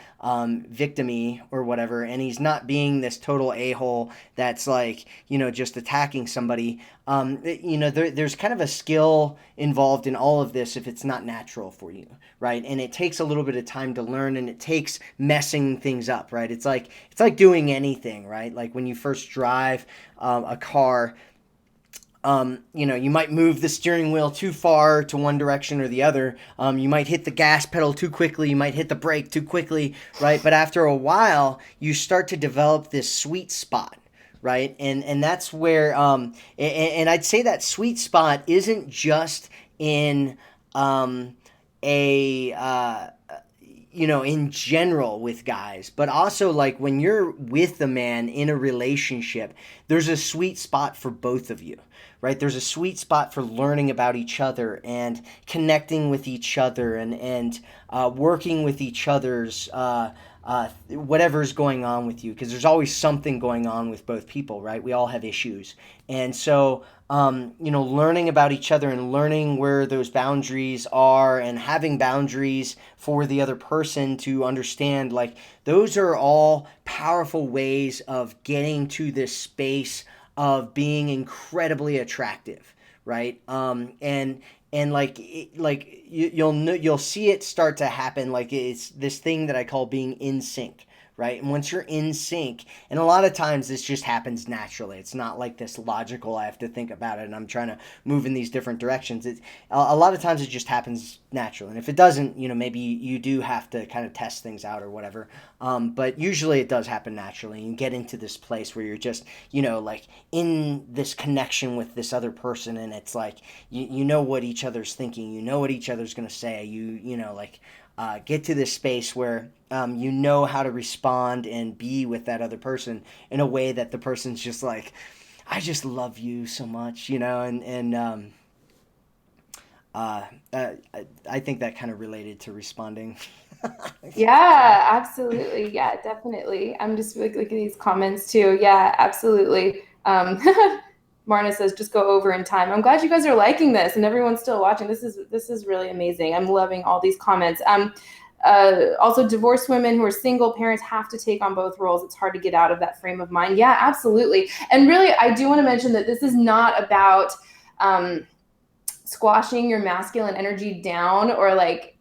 victim-y or whatever. And he's not being this total a-hole that's like, just attacking somebody. There's kind of a skill involved in all of this if it's not natural for you, right? And it takes a little bit of time to learn, and it takes messing things up, right? It's like doing anything, right? Like when you first drive a car, you might move the steering wheel too far to one direction or the other. You might hit the gas pedal too quickly. You might hit the brake too quickly, right? But after a while, you start to develop this sweet spot, right? And that's where, and I'd say that sweet spot isn't just in in general with guys, but also like when you're with a man in a relationship, there's a sweet spot for both of you, right? There's a sweet spot for learning about each other and connecting with each other and working with each other's whatever's going on with you, because there's always something going on with both people, right? We all have issues. And so, learning about each other and learning where those boundaries are and having boundaries for the other person to understand, like, those are all powerful ways of getting to this space of being incredibly attractive, right? And like you'll see it start to happen. Like, it's this thing that I call being in sync, right? And once you're in sync, and a lot of times this just happens naturally. It's not like this logical, I have to think about it and I'm trying to move in these different directions. A lot of times it just happens naturally. And if it doesn't, maybe you do have to kind of test things out or whatever. But usually it does happen naturally. You get into this place where you're just, like, in this connection with this other person, and it's like you know what each other's thinking, you know what each other's going to say, get to this space where you know how to respond and be with that other person in a way that the person's just like, I just love you so much, I think that kind of related to responding. Yeah, absolutely. Yeah, definitely. I'm just looking at these comments too. Yeah, absolutely. Marna says, just go over in time. I'm glad you guys are liking this and everyone's still watching. This is really amazing. I'm loving all these comments. Also, divorced women who are single parents have to take on both roles. It's hard to get out of that frame of mind. Yeah, absolutely. And really, I do want to mention that this is not about squashing your masculine energy down or like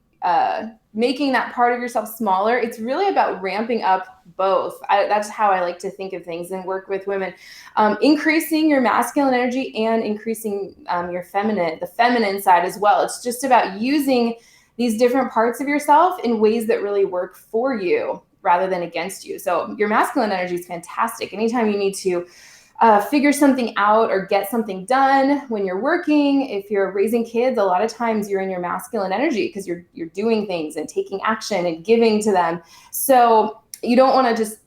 making that part of yourself smaller. It's really about ramping up both. That's how I like to think of things and work with women. Increasing your masculine energy and increasing the feminine side as well. It's just about using these different parts of yourself in ways that really work for you rather than against you. So your masculine energy is fantastic. Anytime you need to figure something out or get something done when you're working, if you're raising kids, a lot of times you're in your masculine energy because you're doing things and taking action and giving to them. So you don't want to just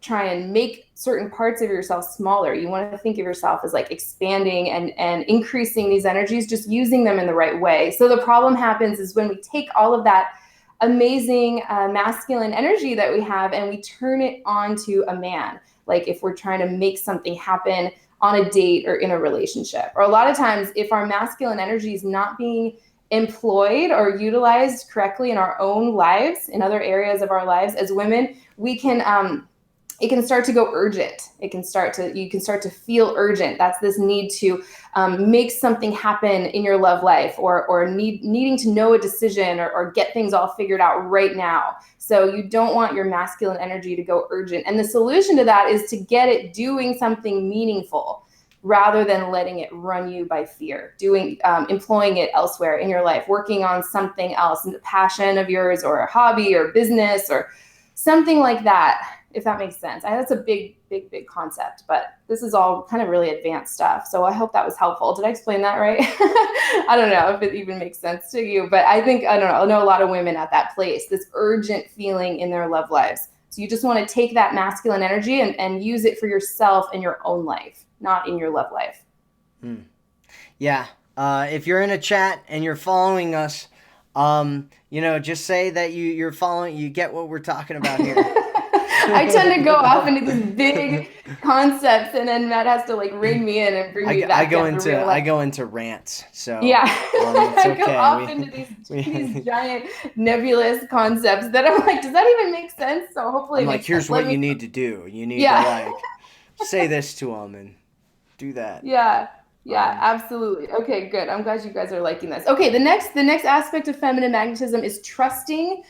try and make certain parts of yourself smaller. You want to think of yourself as like expanding and increasing these energies, just using them in the right way. So the problem happens is when we take all of that amazing masculine energy that we have and we turn it onto a man. Like if we're trying to make something happen on a date or in a relationship. Or a lot of times if our masculine energy is not being employed or utilized correctly in our own lives, in other areas of our lives as women, we can it can start to go urgent. You can start to feel urgent. That's this need to make something happen in your love life, or needing to know a decision or get things all figured out right now. So you don't want your masculine energy to go urgent. And the solution to that is to get it doing something meaningful rather than letting it run you by fear, employing it elsewhere in your life, working on something else, a passion of yours or a hobby or business or something like that, if that makes sense. That's a big concept, but this is all kind of really advanced stuff. So I hope that was helpful. Did I explain that right? I don't know if it even makes sense to you, but I don't know. I know a lot of women at that place, this urgent feeling in their love lives. So you just want to take that masculine energy and use it for yourself in your own life, not in your love life. Yeah. If you're in a chat and you're following us, just say that you're following, you get what we're talking about here. I tend to go off into these big concepts, and then Matt has to like rein me in and bring me back down to real life. I go into rants, so yeah, it's okay. I go off into these giant nebulous concepts that I'm like, does that even make sense? So hopefully, I'm like, here's what you need to do. You need to like say this to them and do that. Yeah, absolutely. Okay, good. I'm glad you guys are liking this. Okay, the next aspect of feminine magnetism is trusting.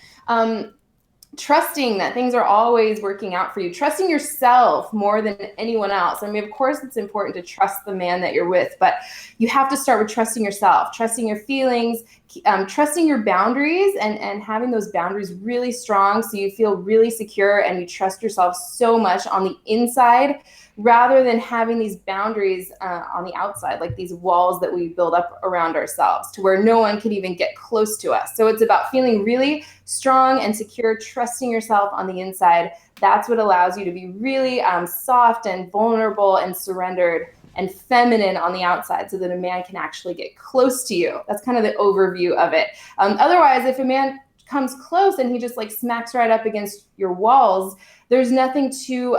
Trusting that things are always working out for you, trusting yourself more than anyone else. I mean, of course, it's important to trust the man that you're with, but you have to start with trusting yourself, trusting your feelings, trusting your boundaries, and having those boundaries really strong so you feel really secure and you trust yourself so much on the inside rather than having these boundaries on the outside, like these walls that we build up around ourselves to where no one can even get close to us. So it's about feeling really strong and secure, trusting yourself on the inside. That's what allows you to be really soft and vulnerable and surrendered and feminine on the outside so that a man can actually get close to you. That's kind of the overview of it. Otherwise, if a man comes close and he just like smacks right up against your walls, there's nothing to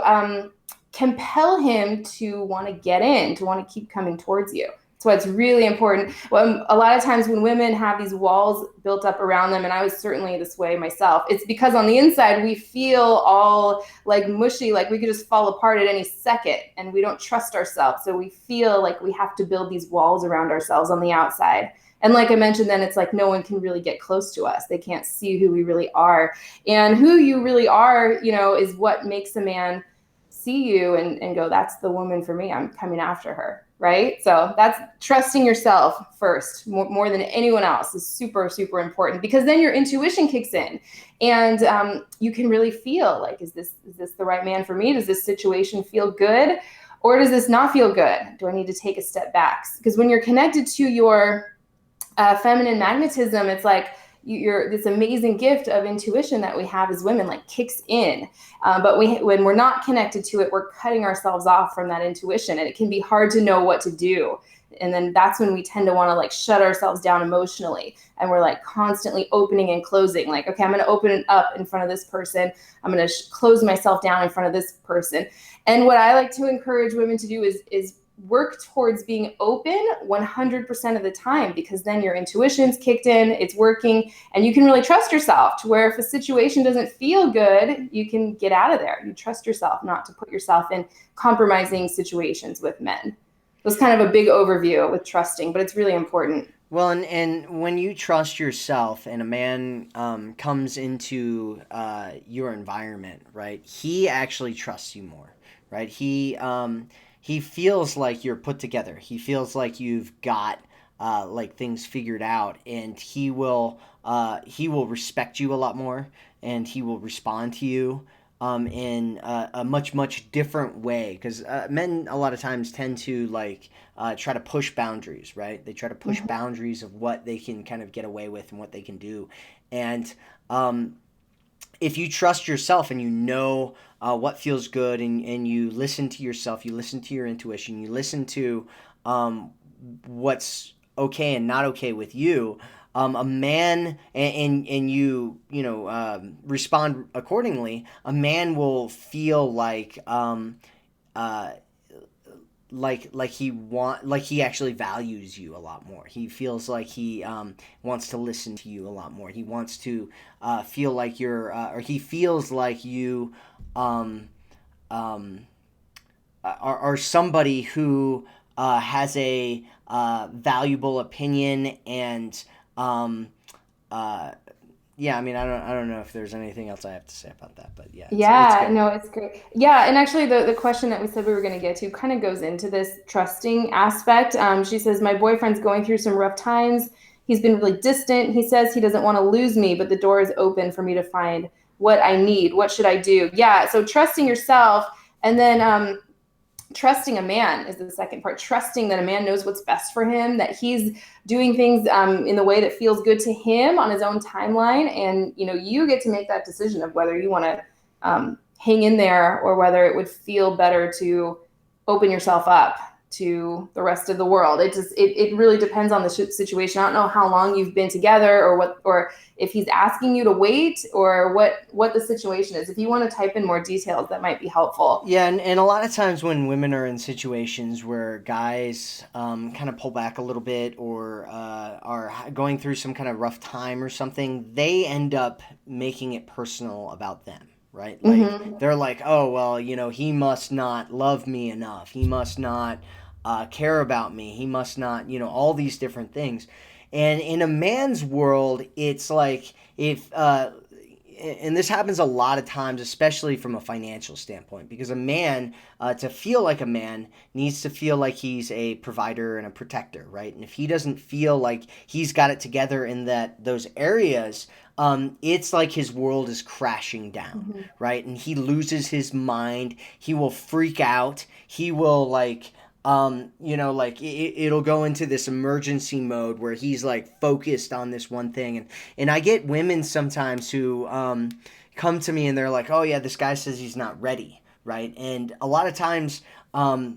compel him to want to get in, to want to keep coming towards you. So it's really important. Well, a lot of times when women have these walls built up around them, and I was certainly this way myself, it's because on the inside we feel all like mushy, like we could just fall apart at any second, and we don't trust ourselves. So we feel like we have to build these walls around ourselves on the outside. And like I mentioned, then it's like no one can really get close to us. They can't see who we really are. And who you really are, is what makes a man see you and go, that's the woman for me. I'm coming after her. Right? So that's trusting yourself first, more than anyone else is super, super important, because then your intuition kicks in and you can really feel like, is this the right man for me? Does this situation feel good? Or does this not feel good? Do I need to take a step back? Because when you're connected to your feminine magnetism, it's like this amazing gift of intuition that we have as women like kicks in. But when we're not connected to it, we're cutting ourselves off from that intuition, and it can be hard to know what to do. And then that's when we tend to want to like shut ourselves down emotionally, and we're like constantly opening and closing. Like, okay, I'm going to open it up in front of this person. I'm going to close myself down in front of this person. And what I like to encourage women to do is work towards being open 100% of the time, because then your intuition's kicked in, it's working, and you can really trust yourself to where if a situation doesn't feel good, you can get out of there. You trust yourself not to put yourself in compromising situations with men. That's kind of a big overview with trusting, but it's really important. Well, and when you trust yourself and a man comes into your environment, right, he actually trusts you more, right? He feels like you're put together. He feels like you've got like things figured out, and he will respect you a lot more, and he will respond to you in a much different way. Because men a lot of times tend to like try to push boundaries, right? They try to push Mm-hmm. boundaries of what they can kind of get away with and what they can do, and if you trust yourself and you know what feels good, and you listen to yourself, you listen to your intuition, you listen to what's okay and not okay with you, a man, and respond accordingly, a man will feel uh, like he actually values you a lot more. He feels like he wants to listen to you a lot more. He wants to feel like you're or he feels like you um, um, are somebody who has a valuable opinion, and um, uh, yeah, I mean, I don't know if there's anything else I have to say about that, but yeah, it's Yeah, good. no, it's great. Yeah, and actually, the question that we said we were going to get to kind of goes into this trusting aspect. She says, my boyfriend's going through some rough times. He's been really distant. He says he doesn't want to lose me, but the door is open for me to find what I need. What should I do? Yeah, so trusting yourself, and then trusting a man is the second part. Trusting that a man knows what's best for him, that he's doing things in the way that feels good to him on his own timeline, and you get to make that decision of whether you want to hang in there, or whether it would feel better to open yourself up to the rest of the world. It really depends on the situation. I don't know how long you've been together, or if he's asking you to wait, or what the situation is. If you want to type in more details, that might be helpful. Yeah, and a lot of times when women are in situations where guys kind of pull back a little bit, or are going through some kind of rough time or something, they end up making it personal about them, right? Like, Mm-hmm. they're like, oh, well, he must not love me enough. He must not care about me. He must not, all these different things. And in a man's world, it's like, if and this happens a lot of times, especially from a financial standpoint, because a man, to feel like a man, needs to feel like he's a provider and a protector, right? And if he doesn't feel like he's got it together in those areas, it's like his world is crashing down, Mm-hmm. right? And he loses his mind. He will freak out. He will like like it'll go into this emergency mode where he's like focused on this one thing. And I get women sometimes who come to me and they're like, oh yeah, this guy says he's not ready, right? And a lot of times they'll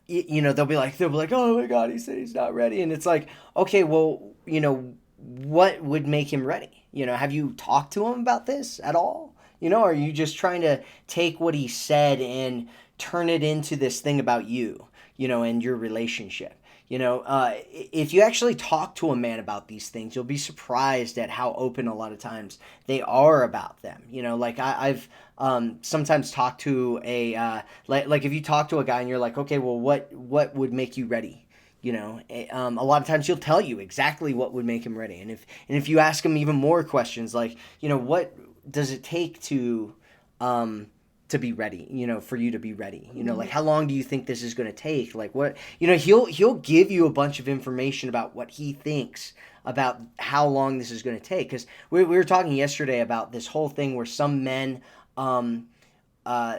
be like, oh my god, he said he's not ready. And it's like, okay, well, what would make him ready? Have you talked to him about this at all? Are you just trying to take what he said and turn it into this thing about you, and your relationship? If you actually talk to a man about these things, you'll be surprised at how open a lot of times they are about them. Like I've sometimes talked to like if you talk to a guy and you're like, okay, well, what would make you ready? A lot of times he'll tell you exactly what would make him ready. And if you ask him even more questions, like, what does it take to be ready, for you to be ready, like, how long do you think this is going to take? Like, what, he'll give you a bunch of information about what he thinks about how long this is going to take. Because we were talking yesterday about this whole thing where some men, uh,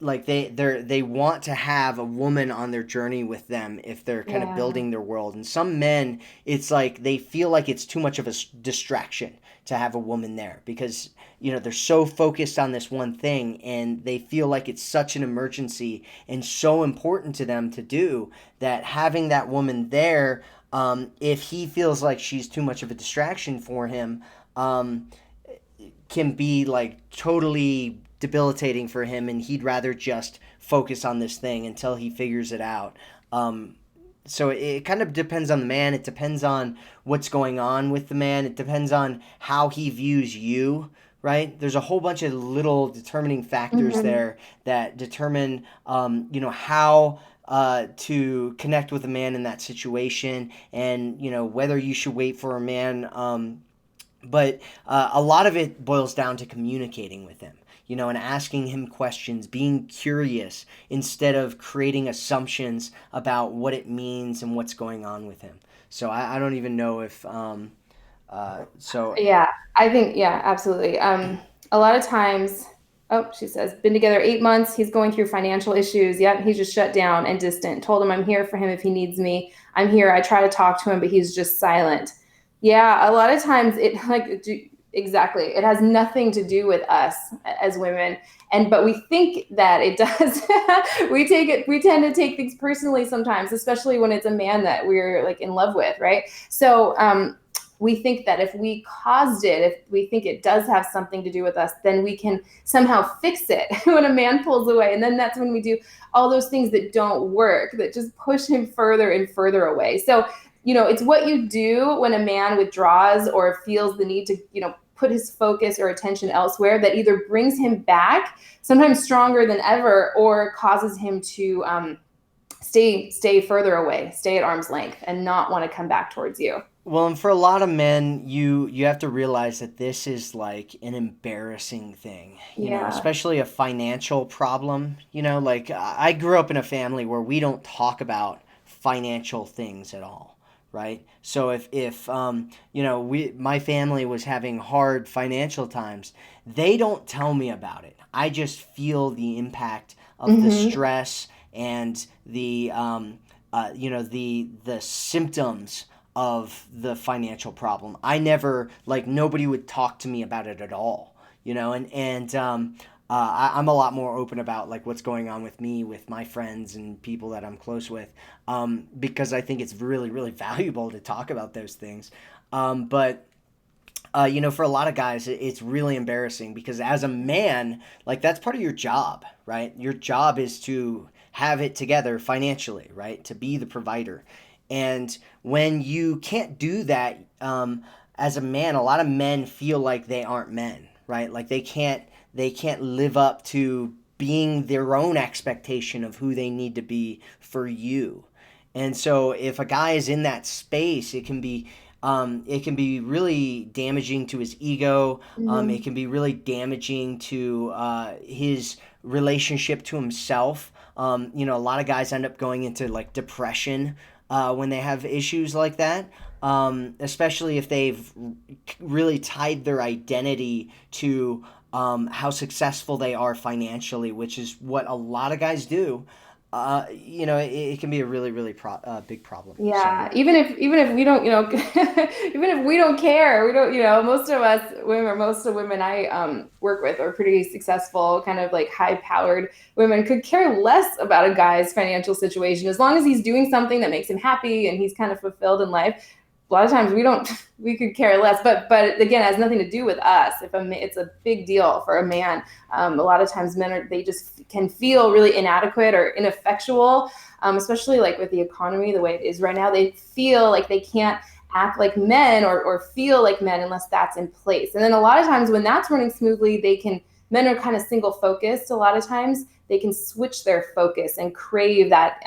like they want to have a woman on their journey with them if they're kind of Yeah. building their world. And some men, it's like they feel like it's too much of a distraction to have a woman there, because they're so focused on this one thing, and they feel like it's such an emergency and so important to them to do, that having that woman there, if he feels like she's too much of a distraction for him, can be like totally debilitating for him, and he'd rather just focus on this thing until he figures it out. So it kind of depends on the man. It depends on what's going on with the man. It depends on how he views you, right? There's a whole bunch of little determining factors Mm-hmm. there that determine, how to connect with a man in that situation, and whether you should wait for a man. But a lot of it boils down to communicating with him, and asking him questions, being curious instead of creating assumptions about what it means and what's going on with him. So I don't even know if, so. Yeah, I think, yeah, absolutely. A lot of times, oh, she says, been together 8 months. He's going through financial issues. Yep, he's just shut down and distant. Told him I'm here for him if he needs me. I'm here. I try to talk to him, but he's just silent. Yeah, a lot of times exactly. It has nothing to do with us as women, but we think that it does. We tend to take things personally sometimes, especially when it's a man that we're like in love with, right? So, we think that if we caused it, if we think it does have something to do with us, then we can somehow fix it when a man pulls away. And then that's when we do all those things that don't work, that just push him further and further away. So, it's what you do when a man withdraws or feels the need to, put his focus or attention elsewhere, that either brings him back, sometimes stronger than ever, or causes him to stay further away, stay at arm's length, and not want to come back towards you. Well, and for a lot of men, you have to realize that this is like an embarrassing thing, Yeah. especially a financial problem. Like, I grew up in a family where we don't talk about financial things at all, right? So if my family was having hard financial times, they don't tell me about it. I just feel the impact of the Mm-hmm. stress and the symptoms of the financial problem. I never, like, nobody would talk to me about it at all, I'm a lot more open about like what's going on with me, with my friends and people that I'm close with, because I think it's really, really valuable to talk about those things. But for a lot of guys, it's really embarrassing, because as a man, like, that's part of your job, right? Your job is to have it together financially, right? To be the provider. And when you can't do that, as a man, a lot of men feel like they aren't men, right? Like they can't live up to being their own expectation of who they need to be for you. And so if a guy is in that space, it can be really damaging to his ego. It Mm-hmm. can be really damaging to his relationship to himself. A lot of guys end up going into like depression when they have issues like that. Especially if they've really tied their identity to how successful they are financially, which is what a lot of guys do. It can be a really, really big problem. So. Yeah, even if we don't, even if we don't care, we don't, most of us women, or most of the women I work with are pretty successful, kind of like high-powered women, could care less about a guy's financial situation as long as he's doing something that makes him happy and he's kind of fulfilled in life. a lot of times we could care less, but again, it has nothing to do with us. It's a big deal for a man. A lot of times they just can feel really inadequate or ineffectual, especially like with the economy the way it is right now. They feel like they can't act like men or feel like men unless that's in place. And then a lot of times when that's running smoothly, men are kind of single focused. A lot of times they can switch their focus and crave that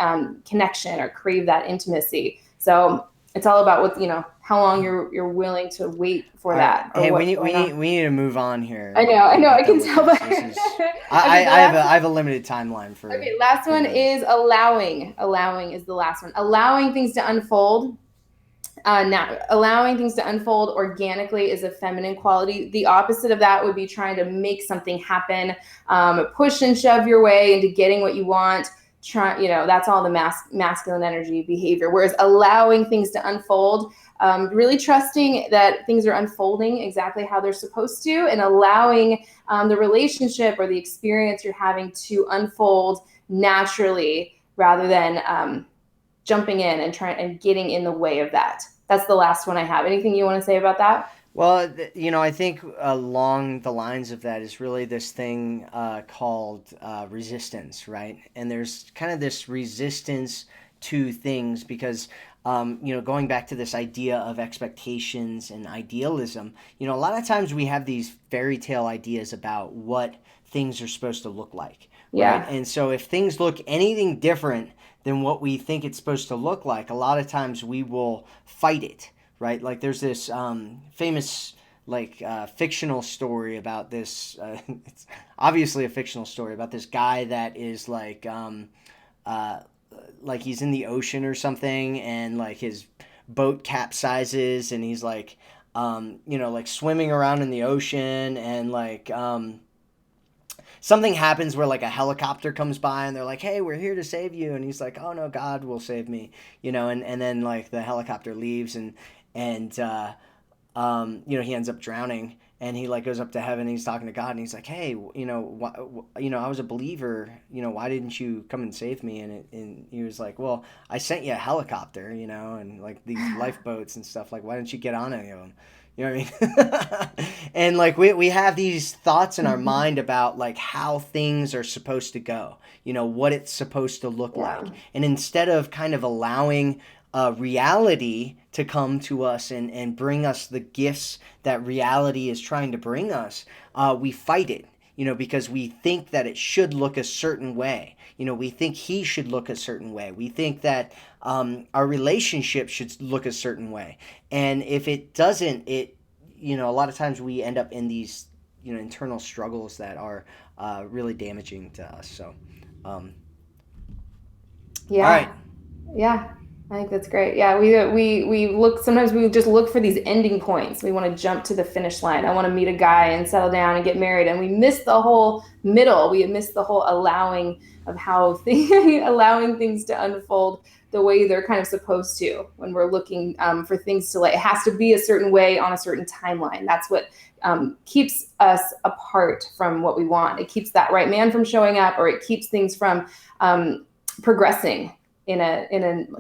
connection or crave that intimacy. So it's all about how long you're willing to wait for that. Hey, we need to move on here. I know, I can tell. But I have a limited timeline for. Okay, last one is allowing. Allowing is the last one. Allowing things to unfold. Now, allowing things to unfold organically is a feminine quality. The opposite of that would be trying to make something happen, push and shove your way into getting what you want. That's all the masculine energy behavior. Whereas allowing things to unfold, really trusting that things are unfolding exactly how they're supposed to, and allowing the relationship or the experience you're having to unfold naturally rather than jumping in and getting in the way of that. That's the last one I have. Anything you want to say about that? Well, I think along the lines of that is really this thing called resistance, right? And there's kind of this resistance to things because, going back to this idea of expectations and idealism, a lot of times we have these fairy tale ideas about what things are supposed to look like. Yeah. Right? And so if things look anything different than what we think it's supposed to look like, a lot of times we will fight it, right? Like there's this famous fictional story about this. It's obviously a fictional story about this guy that is like he's in the ocean or something, and like his boat capsizes, and he's like swimming around in the ocean, and something happens where like a helicopter comes by and they're like, hey, we're here to save you. And he's like, oh no, God will save me. And then like the helicopter leaves and he ends up drowning, and he like goes up to heaven and he's talking to God and he's like, hey, I was a believer, why didn't you come and save me? And he was like, well, I sent you a helicopter, and like these lifeboats and stuff, like, why didn't you get on any of them? You know what I mean? And like we have these thoughts in our mind about like how things are supposed to go, what it's supposed to look like. And instead of kind of allowing reality to come to us and bring us the gifts that reality is trying to bring us, we fight it, because we think that it should look a certain way. We think he should look a certain way. We think that our relationship should look a certain way. And if it doesn't, a lot of times we end up in these, internal struggles that are really damaging to us. So, yeah. All right. Yeah. I think that's great. Yeah, sometimes we just look for these ending points. We want to jump to the finish line. I want to meet a guy and settle down and get married, and we miss the whole middle. We miss the whole allowing of allowing things to unfold the way they're kind of supposed to when we're looking for things to it has to be a certain way on a certain timeline. That's what keeps us apart from what we want. It keeps that right man from showing up, or it keeps things from progressing in a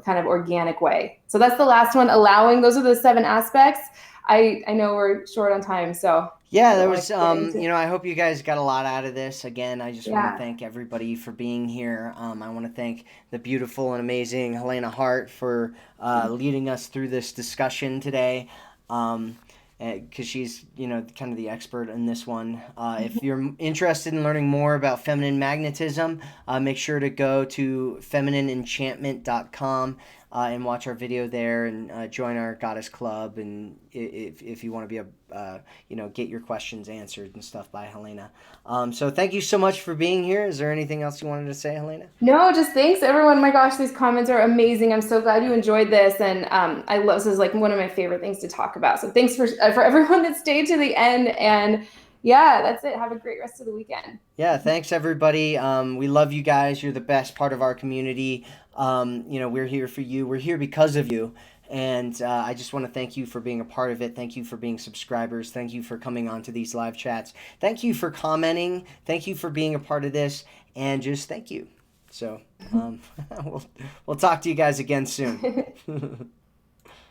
kind of organic way. So that's the last one, allowing. Those are the 7 aspects. I know we're short on time, so yeah, there was I hope you guys got a lot out of this. Again, I just want to thank everybody for being here. I want to thank the beautiful and amazing Helena Hart for leading us through this discussion today. Because she's, kind of the expert in this one. If you're interested in learning more about feminine magnetism, make sure to go to feminineenchantment.com and watch our video there, and join our goddess club. And if you want to be get your questions answered and stuff by Helena. So thank you so much for being here. Is there anything else you wanted to say, Helena? No, just thanks everyone. My gosh, these comments are amazing. I'm so glad you enjoyed this, and I love this. Is like one of my favorite things to talk about. So thanks for everyone that stayed to the end. And yeah, that's it. Have a great rest of the weekend. Yeah, thanks everybody. We love you guys. You're the best part of our community. We're here for you. We're here because of you. And I just want to thank you for being a part of it. Thank you for being subscribers. Thank you for coming on to these live chats. Thank you for commenting. Thank you for being a part of this. And just thank you. So we'll talk to you guys again soon.